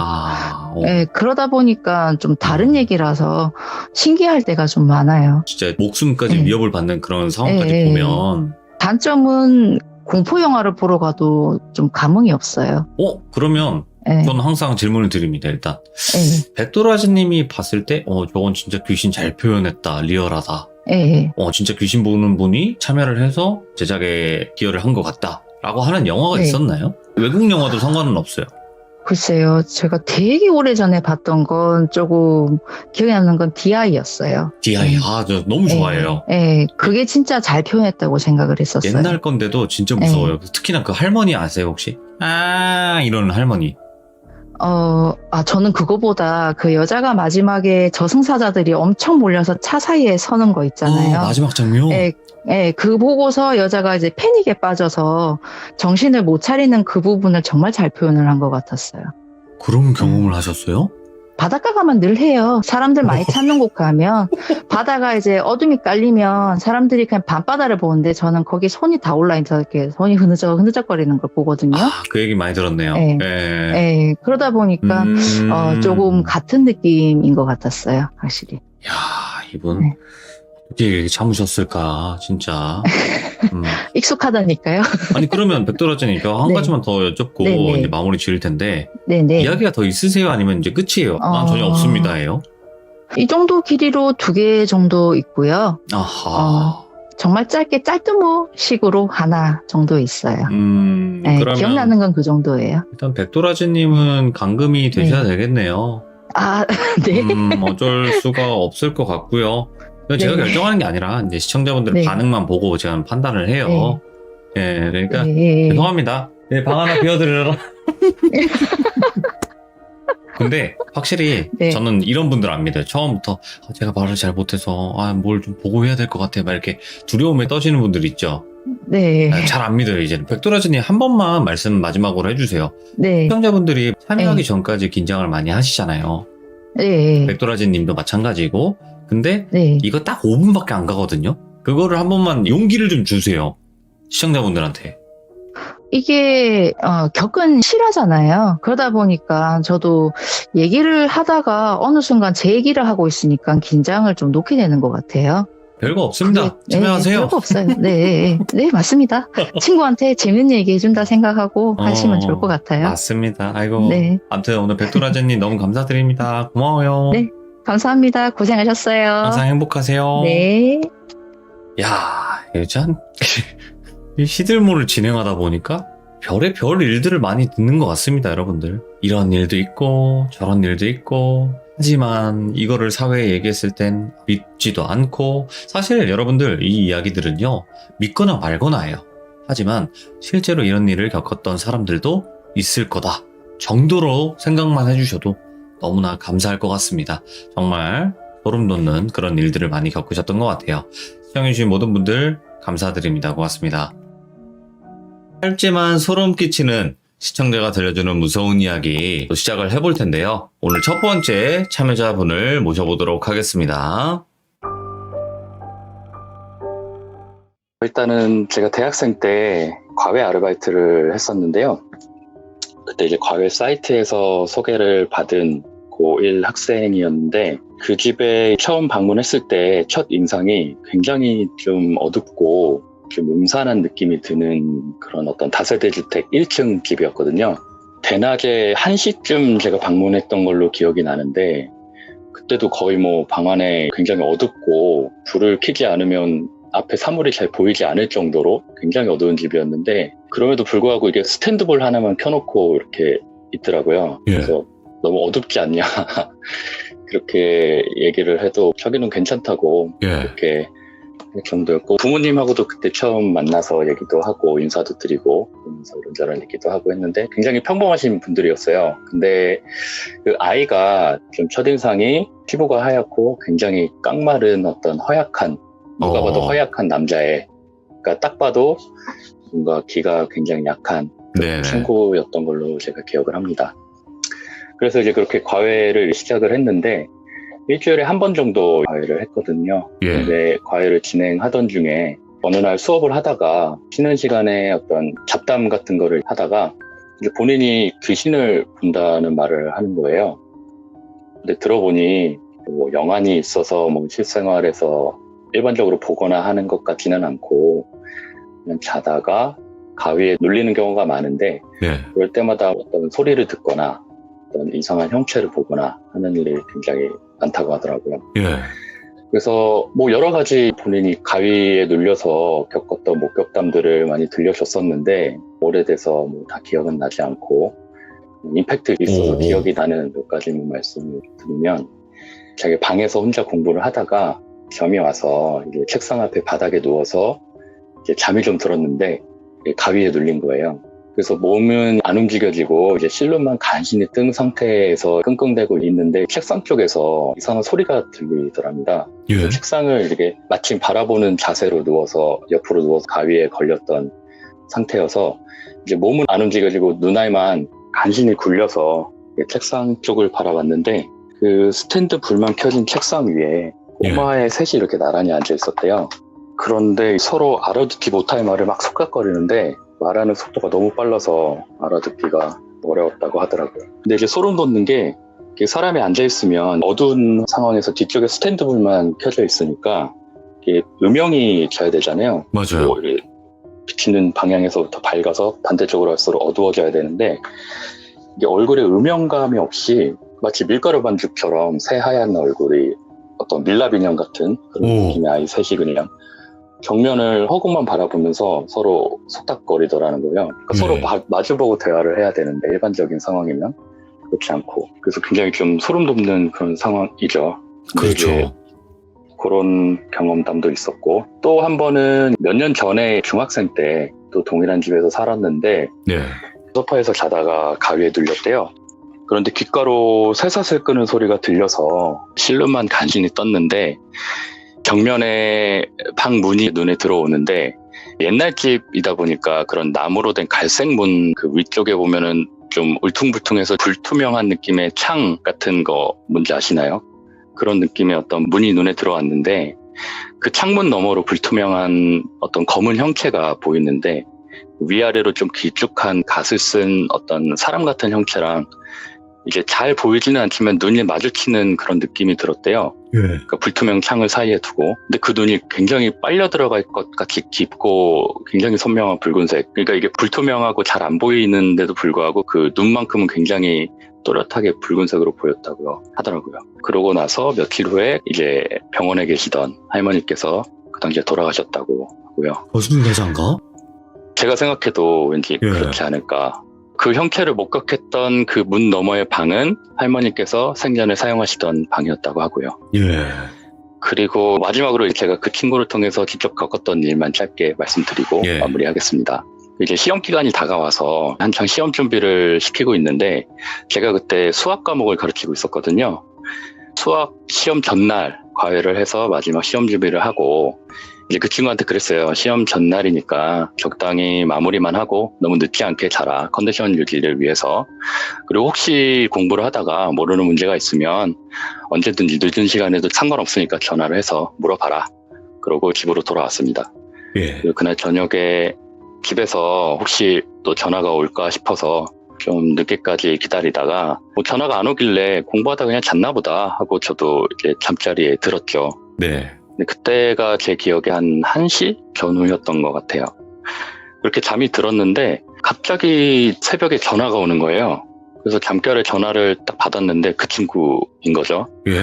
[SPEAKER 3] 그러다 보니까 좀 다른 얘기라서 신기할 때가 좀 많아요.
[SPEAKER 1] 진짜 목숨까지
[SPEAKER 3] 네.
[SPEAKER 1] 위협을 받는 그런 상황까지
[SPEAKER 3] 네.
[SPEAKER 1] 보면
[SPEAKER 3] 단점은 공포 영화를 보러 가도 좀 감흥이 없어요.
[SPEAKER 1] 그러면
[SPEAKER 3] 네.
[SPEAKER 1] 저는 항상 질문을 드립니다. 일단
[SPEAKER 3] 네.
[SPEAKER 1] 백도라지님이 봤을 때 저건 진짜 귀신 잘 표현했다, 리얼하다.
[SPEAKER 3] 네.
[SPEAKER 1] 진짜 귀신 보는 분이 참여를 해서 제작에 기여를 한 것 같다 라고 하는 영화가
[SPEAKER 3] 네.
[SPEAKER 1] 있었나요? 외국 영화도 상관은 없어요.
[SPEAKER 3] 글쎄요, 제가 되게 오래전에 봤던 건 조금 기억에 남는 건 DI였어요.
[SPEAKER 1] DI, 저 너무 좋아해요.
[SPEAKER 3] 네, 그게 진짜 잘 표현했다고 생각을 했었어요.
[SPEAKER 1] 옛날 건데도 진짜 무서워요. 특히나 그 할머니 아세요, 혹시? 이런 할머니.
[SPEAKER 3] 저는 그거보다 그 여자가 마지막에 저승사자들이 엄청 몰려서 차 사이에 서는 거 있잖아요.
[SPEAKER 1] 마지막 장면.
[SPEAKER 3] 그 보고서 여자가 이제 패닉에 빠져서 정신을 못 차리는 그 부분을 정말 잘 표현을 한 것 같았어요.
[SPEAKER 1] 그런 경험을 하셨어요?
[SPEAKER 3] 바닷가 가면 늘 해요. 사람들 많이 찾는 곳 가면 바다가 이제 어둠이 깔리면 사람들이 그냥 밤바다를 보는데 저는 거기 손이 다 올라있어서 이렇게 손이 흐느적거리는 걸 보거든요.
[SPEAKER 1] 그 얘기 많이 들었네요.
[SPEAKER 3] 네. 그러다 보니까 조금 같은 느낌인 것 같았어요, 확실히.
[SPEAKER 1] 야, 이분 어떻게 참으셨을까, 진짜.
[SPEAKER 3] 익숙하다니까요.
[SPEAKER 1] 아니, 그러면 백도라지님 한 가지만 더 여쭙고
[SPEAKER 3] 네네.
[SPEAKER 1] 이제 마무리 지을 텐데
[SPEAKER 3] 네네.
[SPEAKER 1] 이야기가 더 있으세요? 아니면 이제 끝이에요? 난 전혀 없습니다예요?
[SPEAKER 3] 이 정도 길이로 2개 정도 있고요.
[SPEAKER 1] 아하.
[SPEAKER 3] 정말 짧게 짤뜨모식으로 하나 정도 있어요.
[SPEAKER 1] 그러면
[SPEAKER 3] 기억나는 건 그 정도예요.
[SPEAKER 1] 일단 백도라지님은 감금이 되셔야 되겠네요.
[SPEAKER 3] 네.
[SPEAKER 1] 어쩔 수가 없을 것 같고요. 이건 제가
[SPEAKER 3] 네.
[SPEAKER 1] 결정하는 게 아니라 이제 시청자분들의
[SPEAKER 3] 네.
[SPEAKER 1] 반응만 보고 제가 판단을 해요. 그러니까
[SPEAKER 3] 네.
[SPEAKER 1] 죄송합니다. 방 하나 비워드리라. 근데 확실히 저는 이런 분들 안 믿어요. 처음부터 제가 말을 잘 못해서 뭘 좀 보고 해야 될 것 같아 막 이렇게 두려움에 떠지는 분들 있죠.
[SPEAKER 3] 네.
[SPEAKER 1] 잘 안 믿어요. 이제는. 백도라지님 한 번만 말씀 마지막으로 해주세요.
[SPEAKER 3] 네.
[SPEAKER 1] 시청자분들이 참여하기 전까지 긴장을 많이 하시잖아요.
[SPEAKER 3] 네.
[SPEAKER 1] 백도라지님도 마찬가지고. 근데
[SPEAKER 3] 네.
[SPEAKER 1] 이거 딱 5분밖에 안 가거든요. 그거를 한 번만 용기를 좀 주세요. 시청자분들한테.
[SPEAKER 3] 이게 겪은 실화잖아요. 그러다 보니까 저도 얘기를 하다가 어느 순간 제 얘기를 하고 있으니까 긴장을 좀 놓게 되는 것 같아요.
[SPEAKER 1] 별거 없습니다. 참여하세요.
[SPEAKER 3] 별거 없어요. 네, 네, 맞습니다. 친구한테 재밌는 얘기 해준다 생각하고 하시면 좋을 것 같아요.
[SPEAKER 1] 맞습니다. 아이고.
[SPEAKER 3] 네.
[SPEAKER 1] 아무튼 오늘 백도라제님 너무 감사드립니다. 고마워요.
[SPEAKER 3] 네. 감사합니다. 고생하셨어요.
[SPEAKER 1] 항상 행복하세요.
[SPEAKER 3] 네.
[SPEAKER 1] 야, 참 이 시들모를 진행하다 보니까 별의 별 일들을 많이 듣는 것 같습니다, 여러분들. 이런 일도 있고 저런 일도 있고 하지만 이거를 사회에 얘기했을 땐 믿지도 않고 사실 여러분들 이 이야기들은요 믿거나 말거나예요. 하지만 실제로 이런 일을 겪었던 사람들도 있을 거다 정도로 생각만 해주셔도 너무나 감사할 것 같습니다. 정말 소름 돋는 그런 일들을 많이 겪으셨던 것 같아요. 시청해주신 모든 분들 감사드립니다. 고맙습니다. 짧지만 소름 끼치는 시청자가 들려주는 무서운 이야기 또 시작을 해볼 텐데요. 오늘 첫 번째 참여자분을 모셔보도록 하겠습니다.
[SPEAKER 4] 일단은 제가 대학생 때 과외 아르바이트를 했었는데요. 그때 이제 과외 사이트에서 소개를 받은 고1 학생이었는데 그 집에 처음 방문했을 때 첫 인상이 굉장히 좀 어둡고 좀 음산한 느낌이 드는 그런 어떤 다세대 주택 1층 집이었거든요. 대낮에 1시쯤 제가 방문했던 걸로 기억이 나는데 그때도 거의 뭐 방 안에 굉장히 어둡고 불을 켜지 않으면 앞에 사물이 잘 보이지 않을 정도로 굉장히 어두운 집이었는데 그럼에도 불구하고 이게 스탠드볼 하나만 켜놓고 이렇게 있더라고요.
[SPEAKER 1] 예.
[SPEAKER 4] 그래서 너무 어둡지 않냐 그렇게 얘기를 해도 자기는 괜찮다고
[SPEAKER 1] 예.
[SPEAKER 4] 이렇게 할 정도였고 부모님하고도 그때 처음 만나서 얘기도 하고 인사도 드리고 그러면서 이런저런 얘기도 하고 했는데 굉장히 평범하신 분들이었어요. 근데 그 아이가 좀 첫인상이 피부가 하얗고 굉장히 깡마른 어떤 허약한 누가 봐도 허약한 남자애 그러니까 딱 봐도 뭔가 기가 굉장히 약한
[SPEAKER 1] 네네.
[SPEAKER 4] 친구였던 걸로 제가 기억을 합니다. 그래서 이제 그렇게 과외를 시작을 했는데 일주일에 한 번 정도 과외를 했거든요.
[SPEAKER 1] 예.
[SPEAKER 4] 근데 과외를 진행하던 중에 어느 날 수업을 하다가 쉬는 시간에 어떤 잡담 같은 거를 하다가 이제 본인이 귀신을 본다는 말을 하는 거예요. 근데 들어보니 뭐 영안이 있어서 뭐 실생활에서 일반적으로 보거나 하는 것 같지는 않고 그냥 자다가 가위에 눌리는 경우가 많은데
[SPEAKER 1] 예.
[SPEAKER 4] 그럴 때마다 어떤 소리를 듣거나 어떤 이상한 형체를 보거나 하는 일이 굉장히 많다고 하더라고요.
[SPEAKER 1] 예.
[SPEAKER 4] 그래서 뭐 여러 가지 본인이 가위에 눌려서 겪었던 목격담들을 많이 들려줬었는데 오래돼서 뭐 다 기억은 나지 않고 임팩트 있어서 기억이 나는 몇 가지만 말씀을 드리면 자기 방에서 혼자 공부를 하다가 점이 와서 이제 책상 앞에 바닥에 누워서 이제 잠이 좀 들었는데 가위에 눌린 거예요. 그래서 몸은 안 움직여지고 이제 실눈만 간신히 뜬 상태에서 끙끙대고 있는데 책상 쪽에서 이상한 소리가 들리더랍니다.
[SPEAKER 1] 예.
[SPEAKER 4] 책상을 이렇게 마침 바라보는 자세로 누워서 옆으로 누워서 가위에 걸렸던 상태여서 이제 몸은 안 움직여지고 눈알만 간신히 굴려서 책상 쪽을 바라봤는데 그 스탠드 불만 켜진 책상 위에 꼬마의 셋이 이렇게 나란히 앉아 있었대요. 그런데 서로 알아듣지 못할 말을 막 속닥거리는데 말하는 속도가 너무 빨라서 알아듣기가 어려웠다고 하더라고요. 근데 이제 소름 돋는 게 사람이 앉아있으면 어두운 상황에서 뒤쪽에 스탠드 불만 켜져 있으니까 이게 음영이 져야 되잖아요.
[SPEAKER 1] 맞아요.
[SPEAKER 4] 뭐 비치는 방향에서부터 밝아서 반대쪽으로 갈수록 어두워져야 되는데 이게 얼굴에 음영감이 없이 마치 밀가루 반죽처럼 새하얀 얼굴이 어떤 밀랍 인형 같은 그런 느낌의 아이 셋이 그냥 정면을 허공만 바라보면서 서로 속닥거리더라는 거예요. 그러니까 서로 마주보고 대화를 해야 되는데 일반적인 상황이면 그렇지 않고 그래서 굉장히 좀 소름 돋는 그런 상황이죠.
[SPEAKER 1] 그렇죠.
[SPEAKER 4] 그런 경험담도 있었고 또 한 번은 몇 년 전에 중학생 때 또 동일한 집에서 살았는데
[SPEAKER 1] 네.
[SPEAKER 4] 소파에서 자다가 가위에 눌렸대요. 그런데 귓가로 쇠사슬 끄는 소리가 들려서 실눈만 간신히 떴는데 정면에 방 문이 눈에 들어오는데 옛날 집이다 보니까 그런 나무로 된 갈색 문 그 위쪽에 보면은 좀 울퉁불퉁해서 불투명한 느낌의 창 같은 거 뭔지 아시나요? 그런 느낌의 어떤 문이 눈에 들어왔는데 그 창문 너머로 불투명한 어떤 검은 형체가 보이는데 위아래로 좀 길쭉한 갓을 쓴 어떤 사람 같은 형체랑 이게 잘 보이지는 않지만 눈이 마주치는 그런 느낌이 들었대요. 그러니까 불투명 창을 사이에 두고, 근데 그 눈이 굉장히 빨려 들어갈 것 같이 깊고 굉장히 선명한 붉은색. 그러니까 이게 불투명하고 잘 안 보이는데도 불구하고 그 눈만큼은 굉장히 또렷하게 붉은색으로 보였다고요 하더라고요. 그러고 나서 며칠 후에 이제 병원에 계시던 할머니께서 그 당시에 돌아가셨다고 하고요.
[SPEAKER 1] 거순대장가?
[SPEAKER 4] 제가 생각해도 왠지 그렇지 않을까. 그 형체를 목격했던 그 문 너머의 방은 할머니께서 생전에 사용하시던 방이었다고 하고요.
[SPEAKER 1] 예.
[SPEAKER 4] 그리고 마지막으로 제가 그 친구를 통해서 직접 겪었던 일만 짧게 말씀드리고
[SPEAKER 1] 예.
[SPEAKER 4] 마무리하겠습니다. 이제 시험 기간이 다가와서 한창 시험 준비를 시키고 있는데 제가 그때 수학 과목을 가르치고 있었거든요. 수학 시험 전날 과외를 해서 마지막 시험 준비를 하고 이제 그 친구한테 그랬어요. 시험 전날이니까 적당히 마무리만 하고 너무 늦지 않게 자라. 컨디션 유지를 위해서. 그리고 혹시 공부를 하다가 모르는 문제가 있으면 언제든지 늦은 시간에도 상관없으니까 전화를 해서 물어봐라. 그러고 집으로 돌아왔습니다.
[SPEAKER 1] 예.
[SPEAKER 4] 그리고 그날 저녁에 집에서 혹시 또 전화가 올까 싶어서 좀 늦게까지 기다리다가 뭐 전화가 안 오길래 공부하다 그냥 잤나 보다 하고 저도 이제 잠자리에 들었죠.
[SPEAKER 1] 네.
[SPEAKER 4] 근데 그때가 제 기억에 한 1시 전후였던 것 같아요. 그렇게 잠이 들었는데 갑자기 새벽에 전화가 오는 거예요. 그래서 잠결에 전화를 딱 받았는데 그 친구인 거죠.
[SPEAKER 1] 예.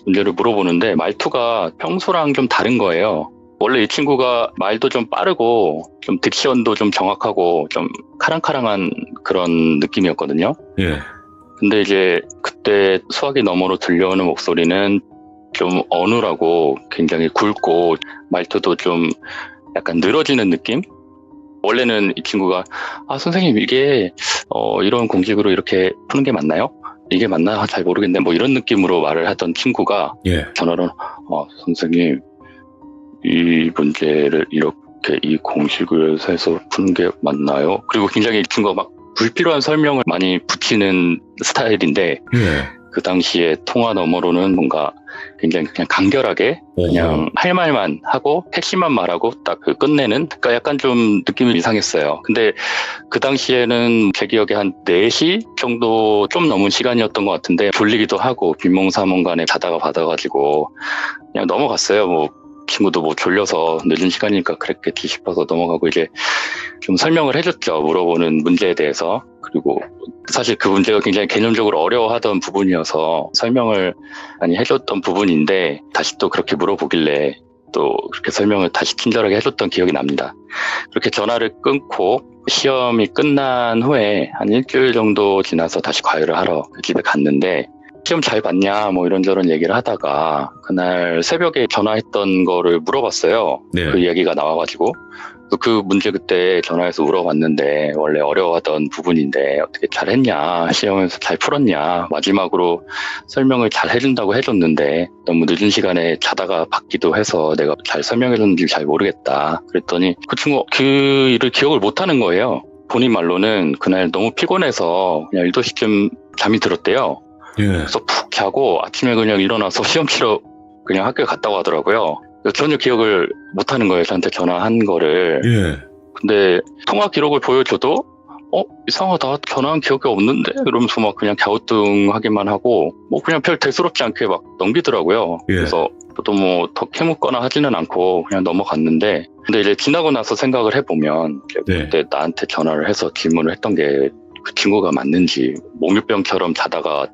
[SPEAKER 4] 문제를 물어보는데 말투가 평소랑 좀 다른 거예요. 원래 이 친구가 말도 좀 빠르고 좀 딕션도 좀 정확하고 좀 카랑카랑한 그런 느낌이었거든요.
[SPEAKER 1] 예.
[SPEAKER 4] 근데 이제 그때 수화기 너머로 들려오는 목소리는 좀 어눌하고 굉장히 굵고 말투도 좀 약간 늘어지는 느낌? 원래는 이 친구가 선생님 이게 이런 공식으로 이렇게 푸는 게 맞나요? 이게 맞나? 잘 모르겠네. 뭐 이런 느낌으로 말을 하던 친구가
[SPEAKER 1] 예.
[SPEAKER 4] 전화로 선생님 이 문제를 이렇게 이 공식을 해서 푸는 게 맞나요? 그리고 굉장히 이 친구가 막 불필요한 설명을 많이 붙이는 스타일인데
[SPEAKER 1] 예.
[SPEAKER 4] 그 당시에 통화 너머로는 뭔가 굉장히 그냥 간결하게 그냥 할 말만 하고 핵심만 말하고 딱 그 끝내는, 그러니까 약간 좀 느낌이 이상했어요. 근데 그 당시에는 제 기억에 한 4시 정도 좀 넘은 시간이었던 것 같은데 졸리기도 하고 빈몽사몽간에 자다가 받아가지고 그냥 넘어갔어요. 뭐 친구도 뭐 졸려서 늦은 시간이니까 그랬겠지 싶어서 넘어가고 이제 좀 설명을 해줬죠. 물어보는 문제에 대해서. 그리고 사실 그 문제가 굉장히 개념적으로 어려워하던 부분이어서 설명을 많이 해줬던 부분인데 다시 또 그렇게 물어보길래 또 그렇게 설명을 다시 친절하게 해줬던 기억이 납니다. 그렇게 전화를 끊고 시험이 끝난 후에 한 일주일 정도 지나서 다시 과외를 하러 그 집에 갔는데 시험 잘 봤냐 뭐 이런저런 얘기를 하다가 그날 새벽에 전화했던 거를 물어봤어요.
[SPEAKER 1] 네.
[SPEAKER 4] 그 얘기가 나와가지고 그 문제 그때 전화해서 물어봤는데 원래 어려워하던 부분인데 어떻게 잘했냐, 시험에서 잘 풀었냐, 마지막으로 설명을 잘 해준다고 해줬는데 너무 늦은 시간에 자다가 받기도 해서 내가 잘 설명해줬는지 잘 모르겠다 그랬더니 그 친구 그 일을 기억을 못하는 거예요. 본인 말로는 그날 너무 피곤해서 그냥 1도시쯤 잠이 들었대요.
[SPEAKER 1] 예.
[SPEAKER 4] 그래서 푹 자고 아침에 그냥 일어나서 시험 치러 그냥 학교에 갔다고 하더라고요. 전혀 기억을 못하는 거예요. 저한테 전화한 거를.
[SPEAKER 1] 예.
[SPEAKER 4] 근데 통화 기록을 보여줘도 이상하다. 전화한 기억이 없는데? 이러면서 막 그냥 갸우뚱하기만 하고 뭐 그냥 별 대수롭지 않게 막 넘기더라고요.
[SPEAKER 1] 예.
[SPEAKER 4] 그래서 저도 뭐 더 캐묻거나 하지는 않고 그냥 넘어갔는데 근데 이제 지나고 나서 생각을 해보면
[SPEAKER 1] 네.
[SPEAKER 4] 그때 나한테 전화를 해서 질문을 했던 게 그 친구가 맞는지 몽유병처럼 자다가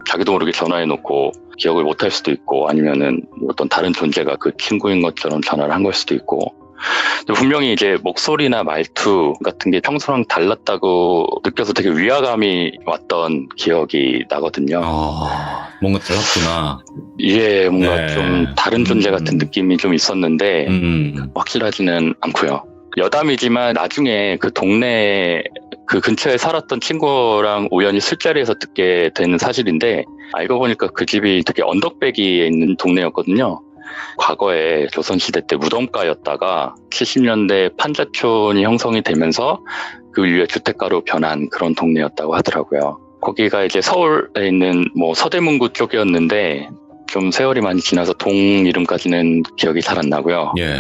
[SPEAKER 4] 자기도 모르게 전화해놓고 기억을 못할 수도 있고 아니면은 뭐 어떤 다른 존재가 그 친구인 것처럼 전화를 한 걸 수도 있고 근데 분명히 이제 목소리나 말투 같은 게 평소랑 달랐다고 느껴서 되게 위화감이 왔던 기억이 나거든요.
[SPEAKER 1] 뭔가 달랐구나.
[SPEAKER 4] 이게 뭔가
[SPEAKER 1] 네.
[SPEAKER 4] 좀 다른 존재 같은 느낌이 좀 있었는데 확실하지는 않고요. 여담이지만 나중에 그 동네 그 근처에 살았던 친구랑 우연히 술자리에서 듣게 된 사실인데 알고 보니까 그 집이 되게 언덕배기에 있는 동네였거든요. 과거에 조선시대 때 무덤가였다가 70년대 판자촌이 형성이 되면서 그 위에 주택가로 변한 그런 동네였다고 하더라고요. 거기가 이제 서울에 있는 뭐 서대문구 쪽이었는데 좀 세월이 많이 지나서 동 이름까지는 기억이 잘 안 나고요.
[SPEAKER 1] 예.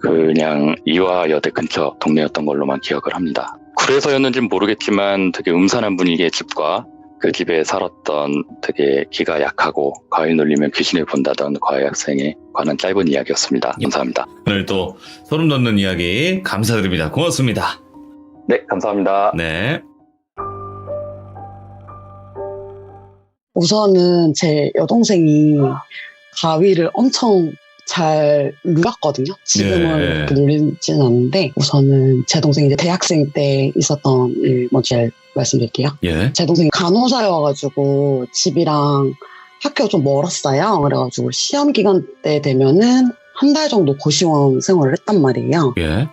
[SPEAKER 4] 그냥 이화여대 근처 동네였던 걸로만 기억을 합니다. 그래서였는지는 모르겠지만 되게 음산한 분위기의 집과 그 집에 살았던 되게 기가 약하고 과일 눌리면 귀신을 본다던 과외 학생에 관한 짧은 이야기였습니다. 감사합니다.
[SPEAKER 1] 오늘 또 소름 돋는 이야기 감사드립니다. 고맙습니다.
[SPEAKER 4] 네, 감사합니다.
[SPEAKER 1] 네.
[SPEAKER 5] 우선은 제 여동생이 가위를 엄청 잘 눌렀거든요. 지금은
[SPEAKER 1] 네.
[SPEAKER 5] 그렇게 눌리지는 않는데, 우선은 제 동생이 이제 대학생 때 있었던 일 먼저 말씀드릴게요.
[SPEAKER 1] 예.
[SPEAKER 5] 제 동생이 간호사여가지고 집이랑 학교가 좀 멀었어요. 그래가지고 시험 기간 때 되면은 한 달 정도 고시원 생활을 했단 말이에요.
[SPEAKER 1] 예.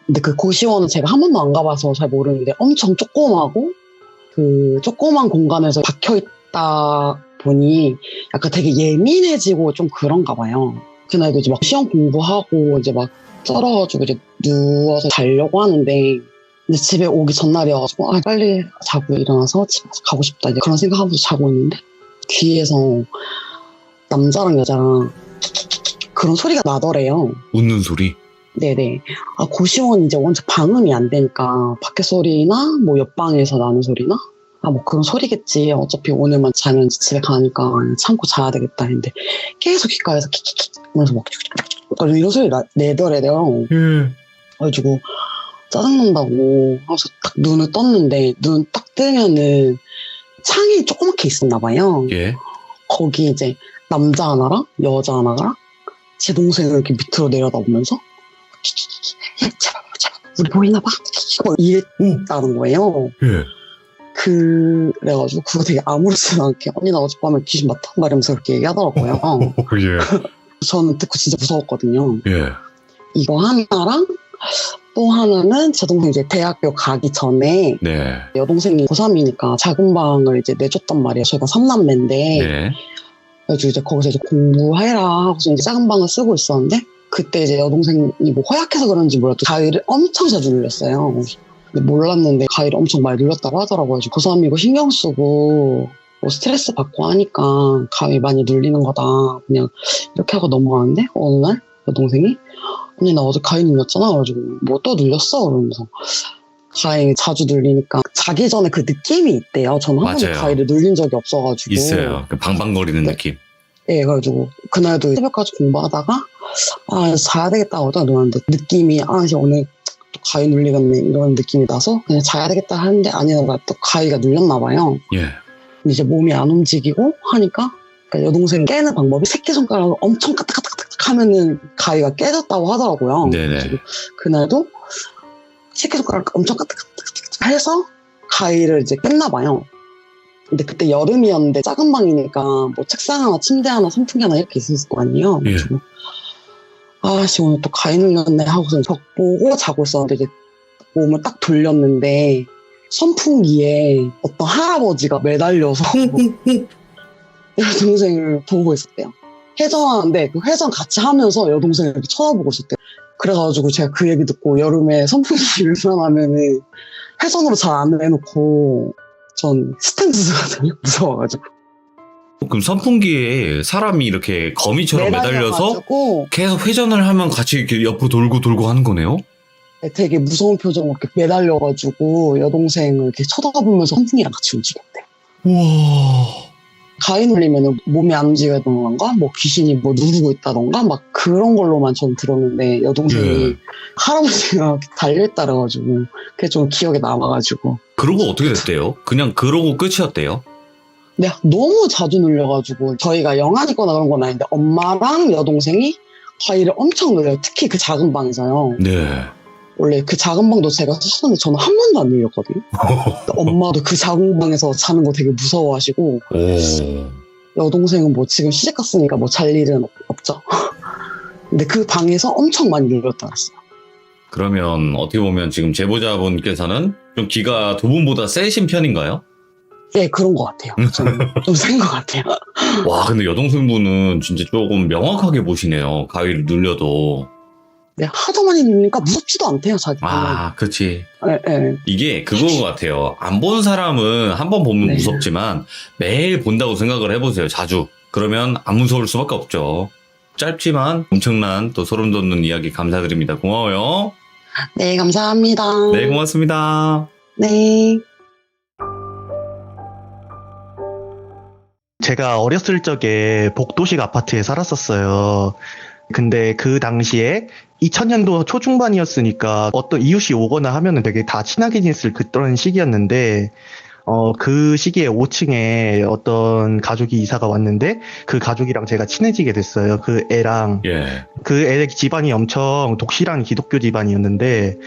[SPEAKER 5] 근데 그 고시원은 제가 한 번도 안 가봐서 잘 모르는데 엄청 조그마고 그 조그만 공간에서 박혀있다 보니 약간 되게 예민해지고 좀 그런가 봐요. 그날도 이제 막 시험 공부하고 이제 막 쩔어가지고 이제 누워서 자려고 하는데 근데 집에 오기 전날이어가지고 아 빨리 자고 일어나서 집에 가고 싶다 이제 그런 생각하면서 자고 있는데 귀에서 남자랑 여자랑 그런 소리가 나더래요.
[SPEAKER 1] 웃는 소리.
[SPEAKER 5] 네네. 아, 고시원 이제 원체 방음이 안 되니까 밖에 소리나 뭐 옆방에서 나는 소리나 아, 뭐 그런 소리겠지. 어차피 오늘만 자면 집에 가니까 참고 자야 되겠다 했는데 계속 귓가에서 킥킥킥 하면서 막 이런 소리 내더래요. 그래가지고 짜증난다고 하면서 딱 눈을 떴는데 눈 딱 뜨면은 창이 조그맣게 있었나 봐요.
[SPEAKER 1] 예.
[SPEAKER 5] 거기 이제 남자 하나랑 여자 하나랑 제 동생을 이렇게 밑으로 내려다보면서 야, 제발 우리 보이나 봐 이랬다는 거예요.
[SPEAKER 1] 예.
[SPEAKER 5] 그래가지고 그거 되게 아무렇지도 않게 언니 나 어젯밤에 귀신 봤다 말하면서 그렇게 얘기하더라고요.
[SPEAKER 1] 예.
[SPEAKER 5] 저는 듣고 진짜 무서웠거든요.
[SPEAKER 1] 예.
[SPEAKER 5] 이거 하나랑 또 하나는 제 동생 이제 대학교 가기 전에
[SPEAKER 1] 네.
[SPEAKER 5] 여동생이 고3이니까 작은 방을 이제 내줬단 말이에요. 저희가 3남매인데
[SPEAKER 1] 네.
[SPEAKER 5] 그래가지고 이제 거기서 이제 공부해라 하고서 이제 작은 방을 쓰고 있었는데 그때 이제 여동생이 뭐 허약해서 그런지 몰라도 가위를 엄청 자주 눌렸어요. 근데 몰랐는데 가위를 엄청 많이 눌렸다고 하더라고요. 고3이고 신경 쓰고 뭐 스트레스 받고 하니까 가위 많이 눌리는 거다. 그냥 이렇게 하고 넘어가는데 어느 날 여동생이 언니 나 어제 가위 눌렸잖아. 그래가지고 뭐 또 눌렸어? 그러면서 가위 자주 눌리니까 자기 전에 그 느낌이 있대요. 저는 한 번도
[SPEAKER 1] 맞아요.
[SPEAKER 5] 가위를 눌린 적이 없어가지고.
[SPEAKER 1] 있어요. 그 방방거리는
[SPEAKER 5] 네.
[SPEAKER 1] 느낌.
[SPEAKER 5] 예, 그래가지고 그날도 새벽까지 공부하다가 아 자야 되겠다 하다가 누웠는데 느낌이 아 이제 오늘 또 가위 눌리겠네 이런 느낌이 나서 그냥 자야 되겠다 하는데 아니나 또 가위가 눌렸나 봐요.
[SPEAKER 1] 예.
[SPEAKER 5] 근데 이제 몸이 안 움직이고 하니까 그러니까 여동생 깨는 방법이 새끼손가락을 엄청 까딱까딱까딱 하면은 가위가 깨졌다고 하더라고요.
[SPEAKER 1] 네네.
[SPEAKER 5] 그래가지고 그날도 새끼손가락 엄청 까딱까딱 해서 가위를 이제 깼나 봐요. 근데 그때 여름이었는데 작은 방이니까 뭐 책상 하나, 침대 하나, 선풍기 하나 이렇게 있었을 거 아니에요.
[SPEAKER 1] 예.
[SPEAKER 5] 그래가지고 아씨 오늘 또 가위 눌렸네 하고서 벽 보고 자고 있었는데 이제 몸을 딱 돌렸는데 선풍기에 어떤 할아버지가 매달려서 여동생을 보고 있었대요. 회전하는데 그 회전 같이 하면서 여동생을 이렇게 쳐다보고 있었대요. 그래가지고 제가 그 얘기 듣고 여름에 선풍기를 틀어놓으면은 회전으로 잘 안 해놓고 전 스탠드 쓰거든요. 무서워가지고.
[SPEAKER 1] 그럼 선풍기에 사람이 이렇게 거미처럼 매달려서
[SPEAKER 5] 매달려가지고
[SPEAKER 1] 계속 회전을 하면 같이 이렇게 옆으로 돌고 하는 거네요?
[SPEAKER 5] 되게 무서운 표정으로 이렇게 매달려가지고 여동생을 이렇게 쳐다보면서 선풍기랑 같이 움직였대.
[SPEAKER 1] 우와.
[SPEAKER 5] 가위 눌리면 몸이 안 움직이던가 뭐 귀신이 뭐 누르고 있다던가 막 그런 걸로만 전 들었는데 여동생이
[SPEAKER 1] 예.
[SPEAKER 5] 할아버지가 이렇게 달려있다 그래가지고 그게 좀 기억에 남아가지고
[SPEAKER 1] 그러고 어떻게 됐대요? 그냥 그러고 끝이었대요?
[SPEAKER 5] 근데 너무 자주 눌려가지고 저희가 영안이거나 그런 건 아닌데 엄마랑 여동생이 가위를 엄청 눌려요. 특히 그 작은 방에서요.
[SPEAKER 1] 네.
[SPEAKER 5] 원래 그 작은 방도 제가 썼는데 저는 한 번도 안 눌렸거든요. 엄마도 그 작은 방에서 자는 거 되게 무서워하시고
[SPEAKER 1] 오.
[SPEAKER 5] 여동생은 뭐 지금 시집 갔으니까 뭐 잘 일은 없죠. 근데 그 방에서 엄청 많이 눌렸다 그랬어요.
[SPEAKER 1] 그러면 어떻게 보면 지금 제보자분께서는 좀 기가 두 분보다 세신 편인가요?
[SPEAKER 5] 네, 그런 것 같아요. 좀 센 것 같아요.
[SPEAKER 1] 와, 근데 여동생분은 진짜 조금 명확하게 보시네요. 가위를 눌려도.
[SPEAKER 5] 네, 하도 많이 누르니까 무섭지도 않대요, 자기가.
[SPEAKER 1] 아, 그치.
[SPEAKER 5] 네, 네.
[SPEAKER 1] 이게 그거 같아요. 안 본 사람은 한 번 보면
[SPEAKER 5] 네.
[SPEAKER 1] 무섭지만 매일 본다고 생각을 해보세요. 자주. 그러면 안 무서울 수밖에 없죠. 짧지만 엄청난 또 소름 돋는 이야기 감사드립니다. 고마워요.
[SPEAKER 5] 네, 감사합니다.
[SPEAKER 1] 네, 고맙습니다.
[SPEAKER 5] 네.
[SPEAKER 6] 제가 어렸을 적에 복도식 아파트에 살았었어요. 근데 그 당시에 2000년도 초중반이었으니까 어떤 이웃이 오거나 하면은 되게 다 친하게 지냈을 그런 시기였는데, 그 시기에 5층에 어떤 가족이 이사가 왔는데 그 가족이랑 제가 친해지게 됐어요. 그 애랑.
[SPEAKER 1] 예.
[SPEAKER 6] 그 애 집안이 엄청 독실한 기독교 집안이었는데,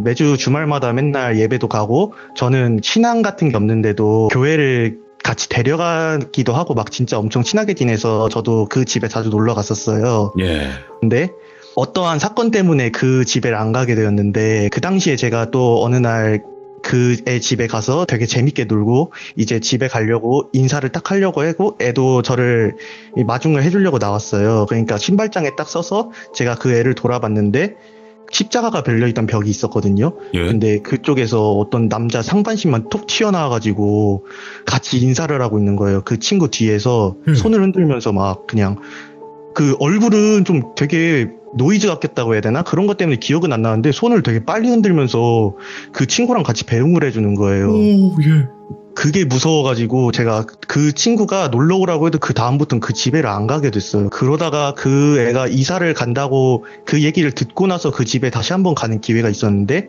[SPEAKER 6] 매주 주말마다 맨날 예배도 가고, 저는 신앙 같은 게 없는데도 교회를 같이 데려가기도 하고 막 진짜 엄청 친하게 지내서 저도 그 집에 자주 놀러 갔었어요.
[SPEAKER 1] 예.
[SPEAKER 6] 근데 어떠한 사건 때문에 그 집에 안 가게 되었는데, 그 당시에 제가 또 어느 날 그 애 집에 가서 되게 재밌게 놀고 이제 집에 가려고 인사를 딱 하려고 하고 애도 저를 마중을 해주려고 나왔어요. 그러니까 신발장에 딱 서서 제가 그 애를 돌아봤는데 십자가가 별려있던 벽이 있었거든요.
[SPEAKER 1] 예.
[SPEAKER 6] 근데 그쪽에서 어떤 남자 상반신만 톡 튀어나와가지고 같이 인사를 하고 있는 거예요. 그 친구 뒤에서 손을 흔들면서 막 그냥, 그 얼굴은 좀 되게 노이즈 같겠다고 해야 되나? 그런 것 때문에 기억은 안 나는데 손을 되게 빨리 흔들면서 그 친구랑 같이 배웅을 해주는 거예요.
[SPEAKER 1] 예.
[SPEAKER 6] 그게 무서워가지고 제가 그 친구가 놀러 오라고 해도 그 다음부터는 그 집에를 안 가게 됐어요. 그러다가 그 애가 이사를 간다고 그 얘기를 듣고 나서 그 집에 다시 한번 가는 기회가 있었는데,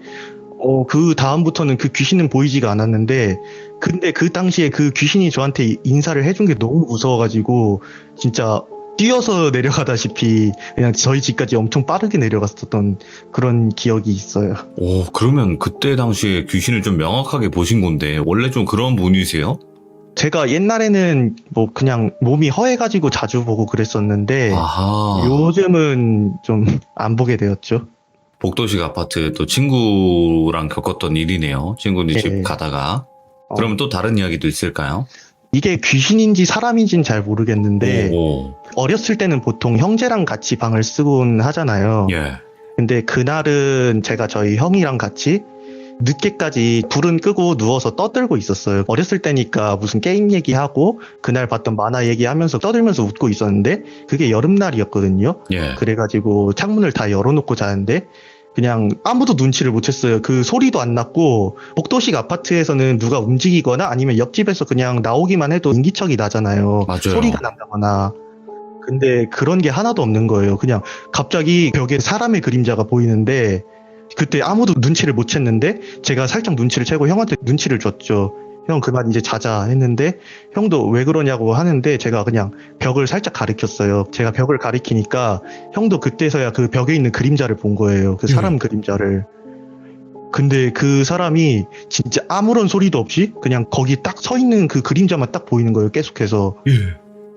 [SPEAKER 6] 그 다음부터는 그 귀신은 보이지가 않았는데, 근데 그 당시에 그 귀신이 저한테 인사를 해준 게 너무 무서워가지고 진짜 뛰어서 내려가다시피 그냥 저희 집까지 엄청 빠르게 내려갔었던 그런 기억이 있어요.
[SPEAKER 1] 오, 그러면 그때 당시에 귀신을 좀 명확하게 보신 건데, 원래 좀 그런 분이세요?
[SPEAKER 6] 제가 옛날에는 뭐 그냥 몸이 허해가지고 자주 보고 그랬었는데,
[SPEAKER 1] 아하.
[SPEAKER 6] 요즘은 좀 안 보게 되었죠.
[SPEAKER 1] 복도식 아파트 또 친구랑 겪었던 일이네요. 친구네
[SPEAKER 6] 네.
[SPEAKER 1] 집 가다가. 그러면 또 다른 이야기도 있을까요?
[SPEAKER 6] 이게 귀신인지 사람인지는 잘 모르겠는데,
[SPEAKER 1] 오.
[SPEAKER 6] 어렸을 때는 보통 형제랑 같이 방을 쓰곤 하잖아요.
[SPEAKER 1] 예.
[SPEAKER 6] 근데 그날은 제가 저희 형이랑 같이 늦게까지 불은 끄고 누워서 떠들고 있었어요. 어렸을 때니까 무슨 게임 얘기하고 그날 봤던 만화 얘기하면서 떠들면서 웃고 있었는데, 그게 여름날이었거든요.
[SPEAKER 1] 예.
[SPEAKER 6] 그래가지고 창문을 다 열어놓고 자는데 그냥 아무도 눈치를 못 챘어요. 그 소리도 안 났고, 복도식 아파트에서는 누가 움직이거나 아니면 옆집에서 그냥 나오기만 해도 인기척이 나잖아요.
[SPEAKER 1] 맞아요.
[SPEAKER 6] 소리가 난다거나. 근데 그런 게 하나도 없는 거예요. 그냥 갑자기 벽에 사람의 그림자가 보이는데, 그때 아무도 눈치를 못 챘는데 제가 살짝 눈치를 채고 형한테 눈치를 줬죠. 형 그만 이제 자자 했는데, 형도 왜 그러냐고 하는데 제가 그냥 벽을 살짝 가리켰어요. 제가 벽을 가리키니까 형도 그때서야 그 벽에 있는 그림자를 본 거예요. 그 사람 그림자를. 근데 그 사람이 진짜 아무런 소리도 없이 그냥 거기 딱 서 있는 그 그림자만 딱 보이는 거예요. 계속해서.
[SPEAKER 1] 예.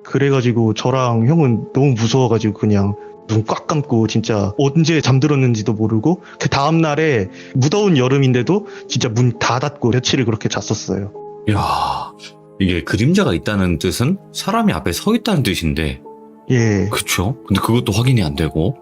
[SPEAKER 6] 그래가지고 저랑 형은 너무 무서워가지고 그냥 눈 꽉 감고 진짜 언제 잠들었는지도 모르고, 그 다음날에 무더운 여름인데도 진짜 문 다 닫고 며칠을 그렇게 잤었어요.
[SPEAKER 1] 야, 이게 그림자가 있다는 뜻은 사람이 앞에 서 있다는 뜻인데,
[SPEAKER 6] 예.
[SPEAKER 1] 그쵸? 근데 그것도 확인이 안 되고.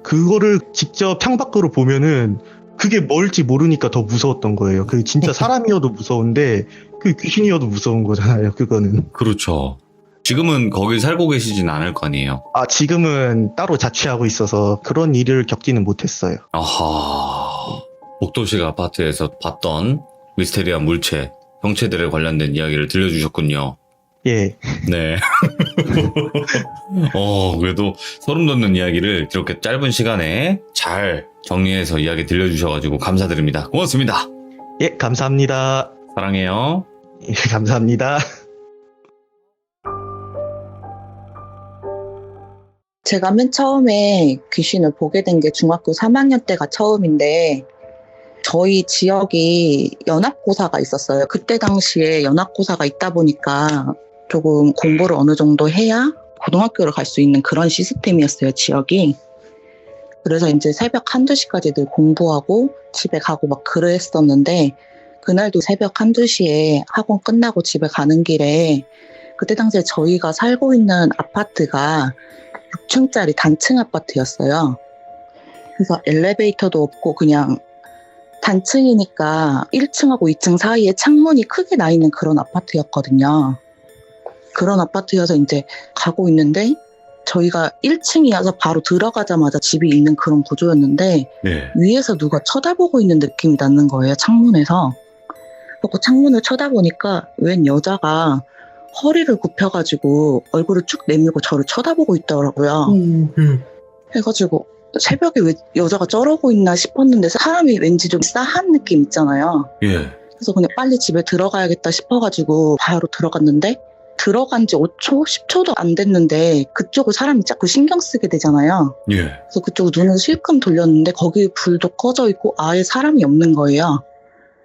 [SPEAKER 6] 그거를 직접 창밖으로 보면은 그게 뭘지 모르니까 더 무서웠던 거예요. 그 진짜 사람이어도 무서운데 그 귀신이어도 무서운 거잖아요, 그거는.
[SPEAKER 1] 그렇죠. 지금은 거기 살고 계시진 않을 거 아니에요.
[SPEAKER 6] 지금은 따로 자취하고 있어서 그런 일을 겪지는 못했어요.
[SPEAKER 1] 아하. 복도식 아파트에서 봤던 미스테리한 물체, 형체들에 관련된 이야기를 들려주셨군요.
[SPEAKER 6] 예.
[SPEAKER 1] 네. 그래도 소름 돋는 이야기를 이렇게 짧은 시간에 잘 정리해서 이야기 들려주셔가지고 감사드립니다. 고맙습니다.
[SPEAKER 6] 예, 감사합니다.
[SPEAKER 1] 사랑해요.
[SPEAKER 6] 예, 감사합니다.
[SPEAKER 7] 제가 맨 처음에 귀신을 보게 된 게 중학교 3학년 때가 처음인데, 저희 지역이 연합고사가 있었어요. 그때 당시에 연합고사가 있다 보니까 조금 공부를 어느 정도 해야 고등학교를 갈 수 있는 그런 시스템이었어요, 지역이. 그래서 이제 새벽 1~2시까지 늘 공부하고 집에 가고 막 그랬었는데, 그날도 새벽 1~2시에 학원 끝나고 집에 가는 길에, 그때 당시에 저희가 살고 있는 아파트가 6층짜리 단층 아파트였어요. 그래서 엘리베이터도 없고 그냥 단층이니까 1층하고 2층 사이에 창문이 크게 나 있는 그런 아파트였거든요. 그런 아파트여서 이제 가고 있는데 저희가 1층이어서 바로 들어가자마자 집이 있는 그런 구조였는데
[SPEAKER 1] 네.
[SPEAKER 7] 위에서 누가 쳐다보고 있는 느낌이 나는 거예요. 창문에서. 그리고 창문을 쳐다보니까 웬 여자가 허리를 굽혀가지고 얼굴을 쭉 내밀고 저를 쳐다보고 있더라고요. 해가지고 새벽에 왜 여자가 저러고 있나 싶었는데 사람이 왠지 좀 싸한 느낌 있잖아요.
[SPEAKER 1] 예.
[SPEAKER 7] 그래서 그냥 빨리 집에 들어가야겠다 싶어가지고 바로 들어갔는데 들어간 지 5초, 10초도 안 됐는데 그쪽을 사람이 자꾸 신경 쓰게 되잖아요.
[SPEAKER 1] 예.
[SPEAKER 7] 그래서 그쪽 눈을 실끔 돌렸는데 거기 불도 꺼져 있고 아예 사람이 없는 거예요.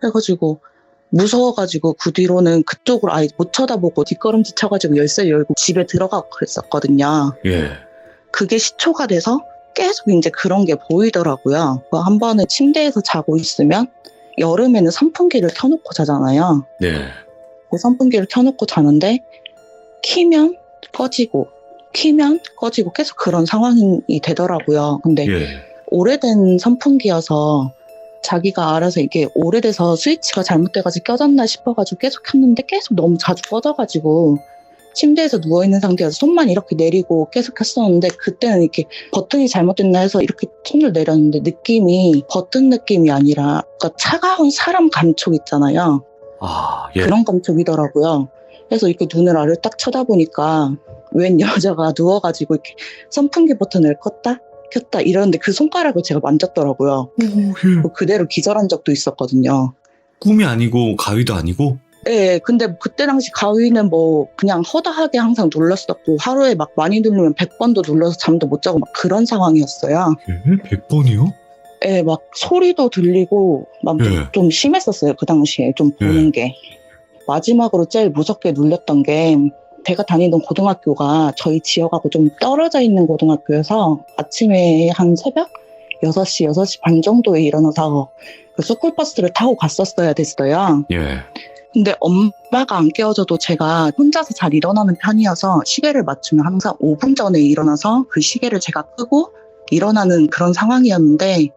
[SPEAKER 7] 해가지고 무서워가지고 그 뒤로는 그쪽을 아예 못 쳐다보고 뒷걸음질 쳐가지고 열쇠 열고 집에 들어가고 그랬었거든요.
[SPEAKER 1] 예.
[SPEAKER 7] 그게 시초가 돼서 계속 이제 그런 게 보이더라고요. 한 번은 침대에서 자고 있으면 여름에는 선풍기를 켜놓고 자잖아요.
[SPEAKER 1] 네.
[SPEAKER 7] 그 선풍기를 켜놓고 자는데 키면 꺼지고 키면 꺼지고 계속 그런 상황이 되더라고요. 근데
[SPEAKER 1] 예.
[SPEAKER 7] 오래된 선풍기여서 자기가 알아서 이게 오래돼서 스위치가 잘못돼가지고 껴졌나 싶어가지고 계속 켰는데 계속 너무 자주 꺼져가지고 침대에서 누워있는 상태여서 손만 이렇게 내리고 계속 켰었는데 그때는 이렇게 버튼이 잘못됐나 해서 이렇게 손을 내렸는데 느낌이 버튼 느낌이 아니라 그러니까 차가운 사람 감촉 있잖아요.
[SPEAKER 1] 아, 예.
[SPEAKER 7] 그런 감촉이더라고요. 그래서 이렇게 눈을 아래 딱 쳐다보니까 웬 여자가 누워가지고 이렇게 선풍기 버튼을 껐다 켰다 이러는데 그 손가락을 제가 만졌더라고요. 그대로 기절한 적도 있었거든요.
[SPEAKER 1] 꿈이 아니고 가위도 아니고?
[SPEAKER 7] 네, 근데 그때 당시 가위는 뭐 그냥 허다하게 항상 눌렀었고 하루에 막 많이 누르면 100번도 눌러서 잠도 못 자고 막 그런 상황이었어요.
[SPEAKER 1] 예? 100번이요?
[SPEAKER 7] 네, 막 소리도 들리고 막
[SPEAKER 1] 예.
[SPEAKER 7] 좀 심했었어요. 그 당시에 좀 보는 게. 마지막으로 제일 무섭게 눌렸던 게 제가 다니던 고등학교가 저희 지역하고 좀 떨어져 있는 고등학교여서 아침에 한 새벽 6시, 6시 반 정도에 일어나서 그 스쿨버스를 타고 갔었어야 됐어요.
[SPEAKER 1] 예.
[SPEAKER 7] 근데 엄마가 안 깨워줘도 제가 혼자서 잘 일어나는 편이어서 시계를 맞추면 항상 5분 전에 일어나서 그 시계를 제가 끄고 일어나는 그런 상황이었는데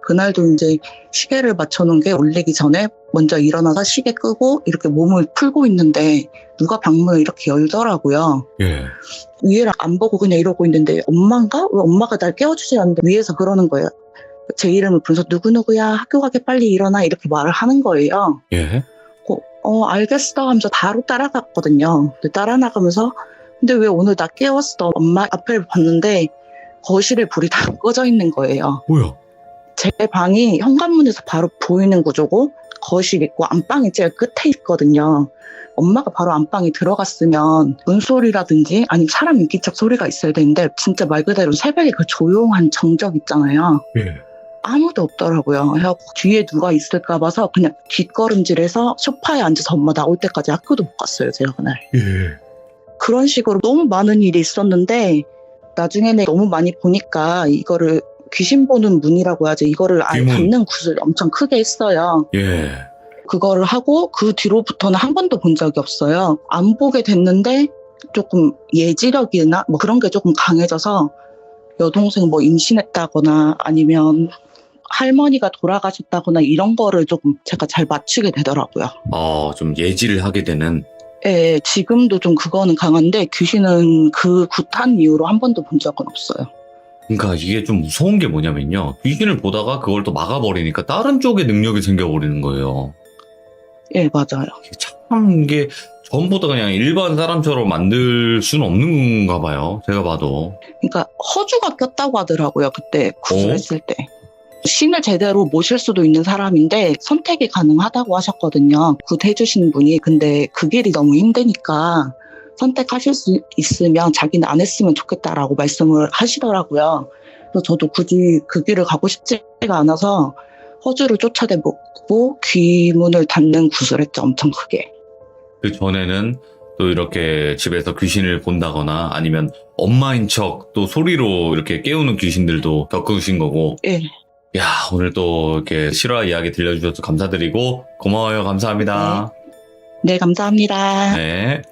[SPEAKER 7] 그날도 이제 시계를 맞춰놓은 게 울리기 전에 먼저 일어나서 시계 끄고 이렇게 몸을 풀고 있는데 누가 방문을 이렇게 열더라고요.
[SPEAKER 1] 예.
[SPEAKER 7] 위에를 안 보고 그냥 이러고 있는데 엄마인가? 왜 엄마가 날 깨워주지 않는데 위에서 그러는 거예요. 제 이름을 부르면서 누구누구야 학교 가게 빨리 일어나 이렇게 말을 하는 거예요.
[SPEAKER 1] 예.
[SPEAKER 7] 알겠어 하면서 바로 따라갔거든요. 근데 따라 나가면서 근데 왜 오늘 나 깨웠어? 엄마 앞을 봤는데 거실에 불이 다 꺼져 있는 거예요.
[SPEAKER 1] 뭐야?
[SPEAKER 7] 제 방이 현관문에서 바로 보이는 구조고 거실 있고 안방이 제일 끝에 있거든요. 엄마가 바로 안방에 들어갔으면 문소리라든지 아니면 사람 인기척 소리가 있어야 되는데 진짜 말 그대로 새벽에 그 조용한 정적 있잖아요.
[SPEAKER 1] 예.
[SPEAKER 7] 아무도 없더라고요. 해갖고 뒤에 누가 있을까 봐서 그냥 뒷걸음질해서 소파에 앉아서 엄마 나올 때까지 학교도 못 갔어요. 제가 그날.
[SPEAKER 1] 예.
[SPEAKER 7] 그런 식으로 너무 많은 일이 있었는데 나중에는 너무 많이 보니까 이거를 귀신 보는 문이라고 하죠. 이거를 아예
[SPEAKER 1] 귀문.
[SPEAKER 7] 닫는 굿을 엄청 크게 했어요.
[SPEAKER 1] 예.
[SPEAKER 7] 그거를 하고 그 뒤로부터는 한 번도 본 적이 없어요. 안 보게 됐는데 조금 예지력이나 뭐 그런 게 조금 강해져서 여동생 뭐 임신했다거나 아니면 할머니가 돌아가셨다거나 이런 거를 조금 제가 잘 맞추게 되더라고요.
[SPEAKER 1] 좀 예지를 하게 되는.
[SPEAKER 7] 예, 지금도 좀 그거는 강한데 귀신은 그 굿한 이후로 한 번도 본 적은 없어요.
[SPEAKER 1] 그러니까 이게 좀 무서운 게 뭐냐면요. 귀신을 보다가 그걸 또 막아버리니까 다른 쪽에 능력이 생겨버리는 거예요.
[SPEAKER 7] 예, 맞아요.
[SPEAKER 1] 참 이게 전부 다 그냥 일반 사람처럼 만들 수는 없는 건가 봐요. 제가 봐도.
[SPEAKER 7] 그러니까 허주가 꼈다고 하더라고요. 그때 구슬했을 때. 신을 제대로 모실 수도 있는 사람인데 선택이 가능하다고 하셨거든요. 굿 해주신 분이. 근데 그 길이 너무 힘드니까 선택하실 수 있으면 자기는 안 했으면 좋겠다라고 말씀을 하시더라고요. 그래서 저도 굳이 그 길을 가고 싶지가 않아서 허주를 쫓아내고 귀문을 닫는 굿을 했죠. 엄청 크게.
[SPEAKER 1] 그 전에는 또 이렇게 집에서 귀신을 본다거나 아니면 엄마인 척 또 소리로 이렇게 깨우는 귀신들도 겪으신 거고.
[SPEAKER 7] 예.
[SPEAKER 1] 야, 오늘 또 이렇게 실화 이야기 들려주셔서 감사드리고 고마워요. 감사합니다.
[SPEAKER 7] 네, 감사합니다.
[SPEAKER 1] 네.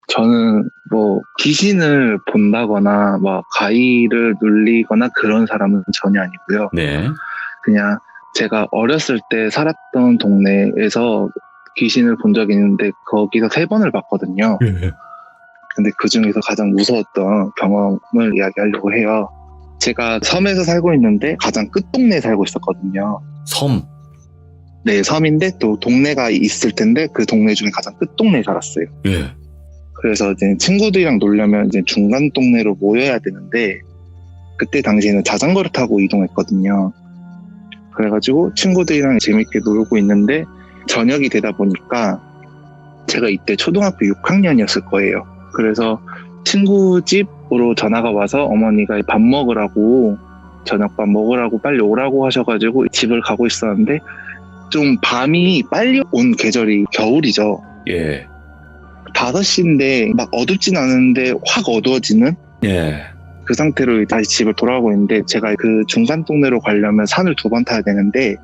[SPEAKER 8] 저는 뭐 귀신을 본다거나 뭐 가위를 눌리거나 그런 사람은 전혀 아니고요.
[SPEAKER 1] 네.
[SPEAKER 8] 그냥 제가 어렸을 때 살았던 동네에서 귀신을 본 적이 있는데 거기서 3번을 봤거든요.
[SPEAKER 1] 예.
[SPEAKER 8] 근데 그 중에서 가장 무서웠던 경험을 이야기하려고 해요. 제가 섬에서 살고 있는데 가장 끝 동네에 살고 있었거든요.
[SPEAKER 1] 섬.
[SPEAKER 8] 네, 섬인데 또 동네가 있을 텐데 그 동네 중에 가장 끝 동네에 살았어요.
[SPEAKER 1] 예.
[SPEAKER 8] 그래서 이제 친구들이랑 놀려면 이제 중간 동네로 모여야 되는데 그때 당시에는 자전거를 타고 이동했거든요. 그래가지고 친구들이랑 재밌게 놀고 있는데 저녁이 되다 보니까 제가 이때 초등학교 6학년이었을 거예요. 그래서 친구 집으로 전화가 와서 어머니가 밥 먹으라고 저녁밥 먹으라고 빨리 오라고 하셔가지고 집을 가고 있었는데 좀 밤이 빨리 온 계절이 겨울이죠.
[SPEAKER 1] 예.
[SPEAKER 8] 5시인데 막 어둡진 않은데 확 어두워지는
[SPEAKER 1] 예.
[SPEAKER 8] 그 상태로 다시 집을 돌아가고 있는데 제가 그 중간 동네로 가려면 산을 2번 타야 되는데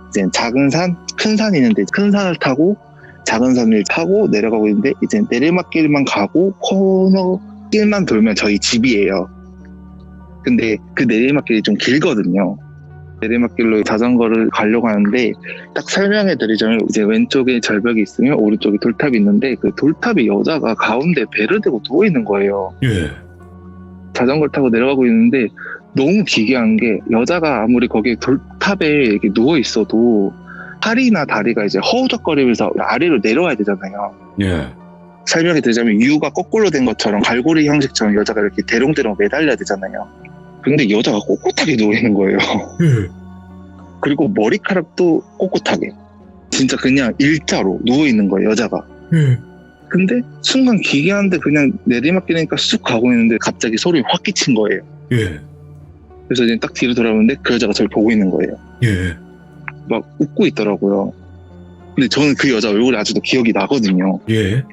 [SPEAKER 8] 이제 작은 산, 큰 산이 있는데 큰 산을 타고 작은 산을 타고 내려가고 있는데 이제 내리막길만 가고 코너 길만 돌면 저희 집이에요. 근데 그 내리막길이 좀 길거든요. 내리막길로 자전거를 가려고 하는데 딱 설명해 드리자면 이제 왼쪽에 절벽이 있으면 오른쪽에 돌탑이 있는데 그 돌탑에 여자가 가운데 배를 대고 누워 있는 거예요.
[SPEAKER 1] 예.
[SPEAKER 8] 자전거를 타고 내려가고 있는데 너무 기괴한 게 여자가 아무리 거기 돌탑에 이렇게 누워 있어도 팔이나 다리가 이제 허우적거리면서 아래로 내려와야 되잖아요.
[SPEAKER 1] 예.
[SPEAKER 8] 설명해 드리자면 U가 거꾸로 된 것처럼 갈고리 형식처럼 여자가 이렇게 대롱대롱 매달려야 되잖아요. 근데 여자가 꼿꼿하게 누워 있는 거예요.
[SPEAKER 1] 예.
[SPEAKER 8] 그리고 머리카락도 꼿꼿하게 진짜 그냥 일자로 누워 있는 거예요, 여자가.
[SPEAKER 1] 예.
[SPEAKER 8] 근데 순간 기괴한데 그냥 내리막길이니까 쑥 가고 있는데 갑자기 소리 확 끼친 거예요.
[SPEAKER 1] 예.
[SPEAKER 8] 그래서 이제 딱 뒤로 돌아보는데 그 여자가 저를 보고 있는 거예요.
[SPEAKER 1] 예.
[SPEAKER 8] 막 웃고 있더라고요. 근데 저는 그 여자 얼굴이 아직도 기억이 나거든요.
[SPEAKER 1] 예.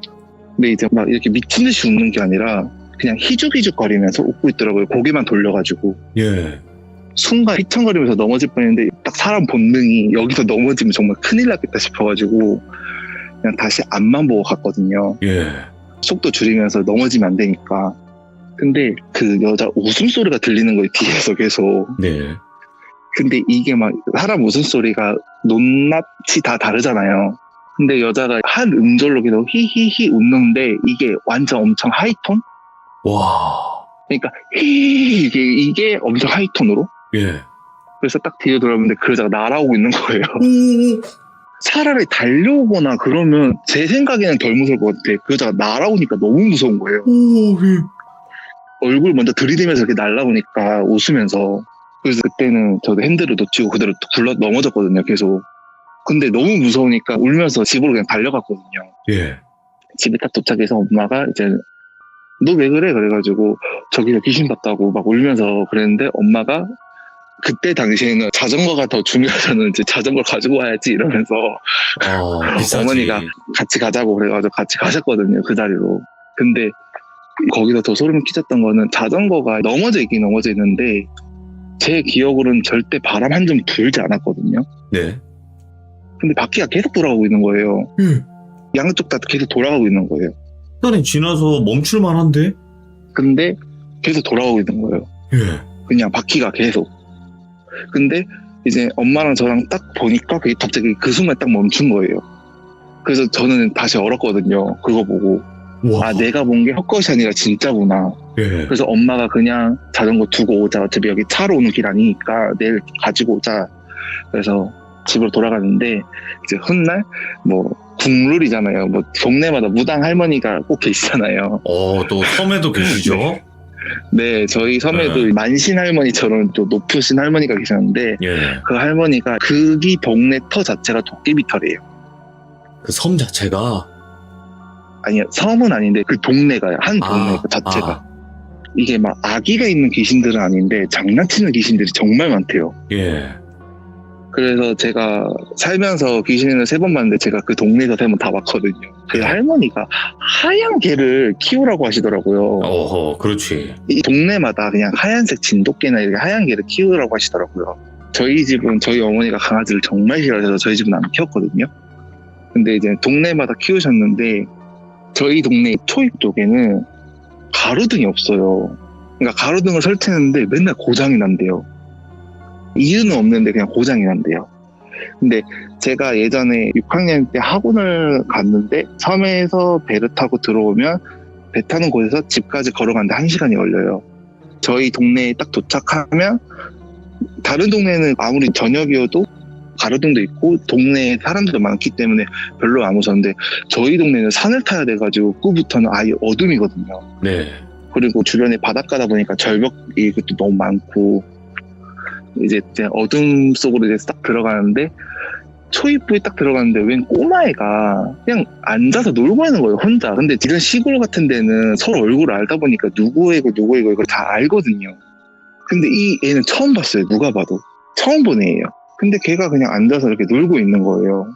[SPEAKER 8] 근데 이제 막 이렇게 미친 듯이 웃는 게 아니라 그냥 희죽희죽거리면서 웃고 있더라고요. 고개만 돌려가지고.
[SPEAKER 1] 예.
[SPEAKER 8] 순간 휘청거리면서 넘어질 뻔했는데 딱 사람 본능이 여기서 넘어지면 정말 큰일 났겠다 싶어가지고 그냥 다시 앞만 보고 갔거든요.
[SPEAKER 1] 예.
[SPEAKER 8] 속도 줄이면서 넘어지면 안 되니까. 근데 그 여자 웃음소리가 들리는 거예요, 뒤에서 계속.
[SPEAKER 1] 네.
[SPEAKER 8] 근데 이게 막 사람 웃음소리가 높낮이 다 다르잖아요. 근데 여자가 한 음절로 계속 히히히 웃는데 이게 완전 엄청 하이톤?
[SPEAKER 1] 와.
[SPEAKER 8] 그러니까 히 이게 엄청 하이톤으로?
[SPEAKER 1] 예.
[SPEAKER 8] 그래서 딱 뒤에 돌아보는데 그 여자가 날아오고 있는 거예요. 차라리 달려오거나 그러면 제 생각에는 덜 무서울 것 같아. 그 여자가 날아오니까 너무 무서운 거예요. 얼굴 먼저 들이대면서 이렇게 날아오니까 웃으면서. 그래서 그때는 저도 핸들을 놓치고 그대로 굴러 넘어졌거든요, 계속. 근데 너무 무서우니까 울면서 집으로 그냥 달려갔거든요.
[SPEAKER 1] 예.
[SPEAKER 8] 집에 딱 도착해서 엄마가 이제 너 왜 그래? 그래가지고 저기서 귀신 봤다고 막 울면서 그랬는데 엄마가 그때 당시에는 자전거가 더 중요하다는지 자전거를 가지고 와야지 이러면서
[SPEAKER 1] 비싸지.
[SPEAKER 8] 어머니가 같이 가자고 그래가지고 같이 가셨거든요, 그 자리로. 근데 거기서 더 소름 끼쳤던 거는 자전거가 넘어져 있긴 넘어져 있는데 제 기억으로는 절대 바람 한 점 불지 않았거든요.
[SPEAKER 1] 네.
[SPEAKER 8] 근데 바퀴가 계속 돌아가고 있는 거예요. 양쪽 다 계속 돌아가고 있는 거예요.
[SPEAKER 1] 시간이 지나서 멈출만 한데?
[SPEAKER 8] 근데 계속 돌아가고 있는 거예요.
[SPEAKER 1] 예.
[SPEAKER 8] 그냥 바퀴가 계속. 근데 이제 엄마랑 저랑 딱 보니까 그게 갑자기 그 순간 딱 멈춘 거예요. 그래서 저는 다시 얼었거든요. 그거 보고.
[SPEAKER 1] 와.
[SPEAKER 8] 아, 내가 본 게 헛것이 아니라 진짜구나.
[SPEAKER 1] 예.
[SPEAKER 8] 그래서 엄마가 그냥 자전거 두고 오자. 어차피 여기 차로 오는 길 아니니까 내일 가지고 오자. 그래서 집으로 돌아가는데 이제 훗날 뭐 국룰이잖아요. 뭐 동네마다 무당 할머니가 꼭 계시잖아요.
[SPEAKER 1] 또 섬에도 계시죠?
[SPEAKER 8] 네, 저희 섬에도
[SPEAKER 1] 네.
[SPEAKER 8] 만신 할머니처럼 또 높으신 할머니가 계셨는데
[SPEAKER 1] 예.
[SPEAKER 8] 그 할머니가 그기 동네 터 자체가 도깨비 터래요.
[SPEAKER 1] 그 섬 자체가?
[SPEAKER 8] 아니요, 섬은 아닌데 그 동네가요. 한 동네 그 자체가. 이게 막 아기가 있는 귀신들은 아닌데 장난치는 귀신들이 정말 많대요.
[SPEAKER 1] 예.
[SPEAKER 8] 그래서 제가 살면서 귀신을 3번 봤는데 제가 그 동네에서 3번 다 봤거든요. 그 할머니가 하얀 개를 키우라고 하시더라고요.
[SPEAKER 1] 어허, 그렇지.
[SPEAKER 8] 이 동네마다 그냥 하얀색 진돗개나 이렇게 하얀 개를 키우라고 하시더라고요. 저희 집은 저희 어머니가 강아지를 정말 싫어해서 저희 집은 안 키웠거든요. 근데 이제 동네마다 키우셨는데 저희 동네 초입 쪽에는 가로등이 없어요. 그러니까 가로등을 설치했는데 맨날 고장이 난대요. 이유는 없는데 그냥 고장이 난대요. 근데 제가 예전에 6학년 때 학원을 갔는데 섬에서 배를 타고 들어오면 배 타는 곳에서 집까지 걸어가는데 1시간이 걸려요. 저희 동네에 딱 도착하면 다른 동네는 아무리 저녁이어도 가로등도 있고 동네에 사람들도 많기 때문에 별로 안 무서운데 저희 동네는 산을 타야 돼가지고 그부터는 아예 어둠이거든요.
[SPEAKER 1] 네.
[SPEAKER 8] 그리고 주변에 바닷가다 보니까 절벽이 그것도 너무 많고 이제 어둠 속으로 이제 딱 들어가는데 초입부에 딱 들어갔는데 웬 꼬마애가 그냥 앉아서 놀고 있는 거예요, 혼자. 근데 이런 시골 같은 데는 서로 얼굴을 알다 보니까 누구 애고 이걸 다 알거든요. 근데 이 애는 처음 봤어요, 누가 봐도. 처음 본 애예요. 근데 걔가 그냥 앉아서 이렇게 놀고 있는 거예요.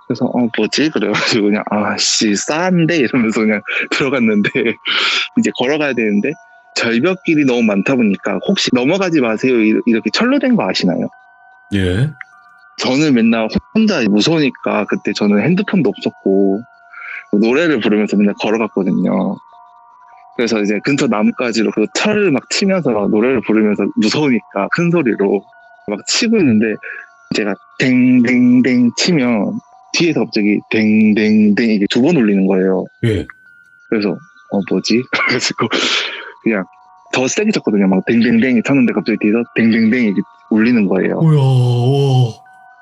[SPEAKER 8] 그래서 뭐지? 그래가지고 그냥 아씨 싸한데 이러면서 그냥 들어갔는데 이제 걸어가야 되는데 절벽길이 너무 많다 보니까 혹시 넘어가지 마세요 이렇게 철로 된 거 아시나요?
[SPEAKER 1] 예.
[SPEAKER 8] 저는 맨날 혼자 무서우니까 그때 저는 핸드폰도 없었고 노래를 부르면서 맨날 걸어갔거든요. 그래서 이제 근처 나뭇가지로 그 철을 막 치면서 막 노래를 부르면서 무서우니까 큰 소리로 막 치고 있는데 제가 댕댕댕 치면 뒤에서 갑자기 댕댕댕 이게 2번 울리는 거예요.
[SPEAKER 1] 예.
[SPEAKER 8] 그래서 뭐지? 그래가지고 그냥 더 세게 쳤거든요. 막 댕댕댕이 쳤는데 갑자기 뒤에서 댕댕댕이 이렇게 울리는 거예요.
[SPEAKER 1] 뭐야.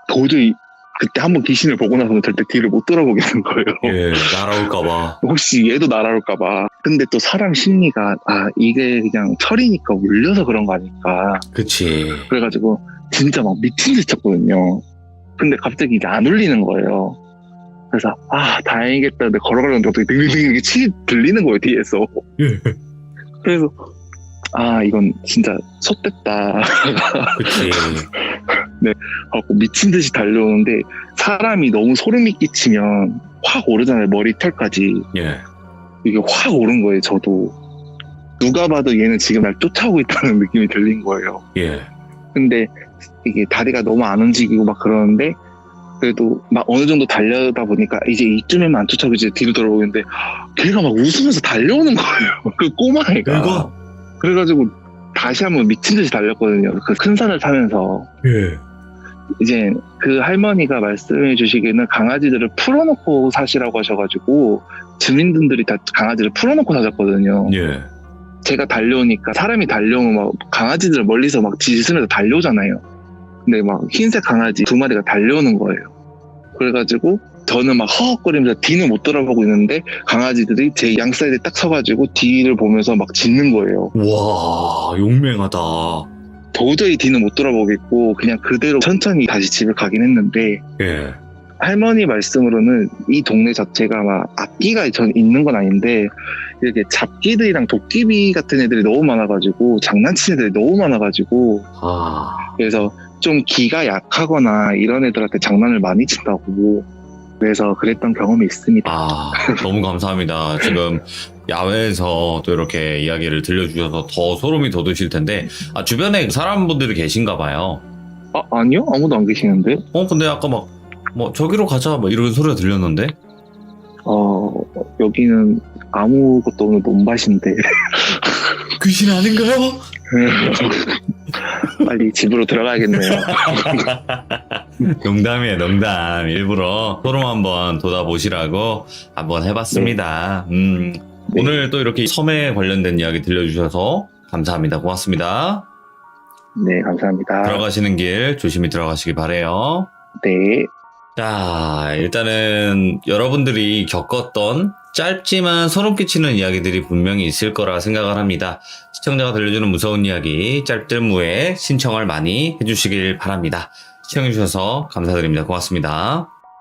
[SPEAKER 8] 도저히 그때 한번 귀신을 보고 나서는 절대 뒤를 못 돌아보겠는 거예요.
[SPEAKER 1] 예, 날아올까봐.
[SPEAKER 8] 혹시 얘도 날아올까봐. 근데 또 사람 심리가 이게 그냥 철이니까 울려서 그런 거 아닐까.
[SPEAKER 1] 그치.
[SPEAKER 8] 그래가지고 진짜 막 미친 듯이 쳤거든요. 근데 갑자기 이제 안 울리는 거예요. 그래서 다행이겠다. 근데 걸어가려는데 갑자기 딩딩딩 이렇게 들리는 거예요, 뒤에서.
[SPEAKER 1] 예.
[SPEAKER 8] 그래서 이건 진짜 솥됐다.
[SPEAKER 1] 그치.
[SPEAKER 8] 하고 미친 듯이 달려오는데 사람이 너무 소름이 끼치면 확 오르잖아요, 머리털까지.
[SPEAKER 1] 예.
[SPEAKER 8] 이게 확 오른 거예요, 저도. 누가 봐도 얘는 지금 날 쫓아오고 있다는 느낌이 들린 거예요.
[SPEAKER 1] 예.
[SPEAKER 8] 근데 이게 다리가 너무 안 움직이고 막 그러는데 그래도 막 어느 정도 달려다 보니까 이제 이쯤에만 안 쫓아오고 이제 뒤로 돌아오는데 걔가 막 웃으면서 달려오는 거예요. 그 꼬마애가.
[SPEAKER 1] 이거?
[SPEAKER 8] 그래가지고 다시 한번 미친 듯이 달렸거든요. 그 큰 산을 타면서.
[SPEAKER 1] 예.
[SPEAKER 8] 이제 그 할머니가 말씀해 주시기에는 강아지들을 풀어놓고 사시라고 하셔가지고 주민분들이 다 강아지를 풀어놓고 사셨거든요.
[SPEAKER 1] 예.
[SPEAKER 8] 제가 달려오니까 사람이 달려오면 막 강아지들 멀리서 막 짖으면서 달려오잖아요. 근데 막 흰색 강아지 2마리가 달려오는 거예요. 그래가지고 저는 막 허헉거리면서 뒤는 못 돌아보고 있는데 강아지들이 제 양사이드에 딱 서가지고 뒤를 보면서 막 짖는 거예요.
[SPEAKER 1] 와, 용맹하다.
[SPEAKER 8] 도저히 뒤는 못 돌아보겠고 그냥 그대로 천천히 다시 집에 가긴 했는데
[SPEAKER 1] 예.
[SPEAKER 8] 할머니 말씀으로는 이 동네 자체가 막 악기가 전 있는 건 아닌데 이렇게 잡기들이랑 도깨비 같은 애들이 너무 많아가지고 장난치는 애들이 너무 많아가지고 그래서 좀 기가 약하거나 이런 애들한테 장난을 많이 친다고 그래서 그랬던 경험이 있습니다.
[SPEAKER 1] 너무 감사합니다. 지금 야외에서 또 이렇게 이야기를 들려주셔서 더 소름이 돋으실 텐데 주변에 사람분들이 계신가 봐요.
[SPEAKER 8] 아니요? 아무도 안 계시는데?
[SPEAKER 1] 근데 아까 막 저기로 가자 이런 소리가 들렸는데?
[SPEAKER 8] 여기는 아무것도 없는 논밭인데
[SPEAKER 1] 귀신 아닌가요?
[SPEAKER 8] 빨리 집으로 들어가야겠네요.
[SPEAKER 1] 농담이에요, 농담. 일부러 소름 한번 돋아보시라고 한번 해봤습니다. 오늘 또 이렇게 섬에 관련된 이야기 들려주셔서 감사합니다. 고맙습니다.
[SPEAKER 8] 네, 감사합니다.
[SPEAKER 1] 들어가시는 길 조심히 들어가시기 바래요.
[SPEAKER 8] 네.
[SPEAKER 1] 자, 일단은 여러분들이 겪었던 짧지만 소름 끼치는 이야기들이 분명히 있을 거라 생각을 합니다. 시청자가 들려주는 무서운 이야기 짤뜰무에 신청을 많이 해주시길 바랍니다. 시청해주셔서 감사드립니다. 고맙습니다.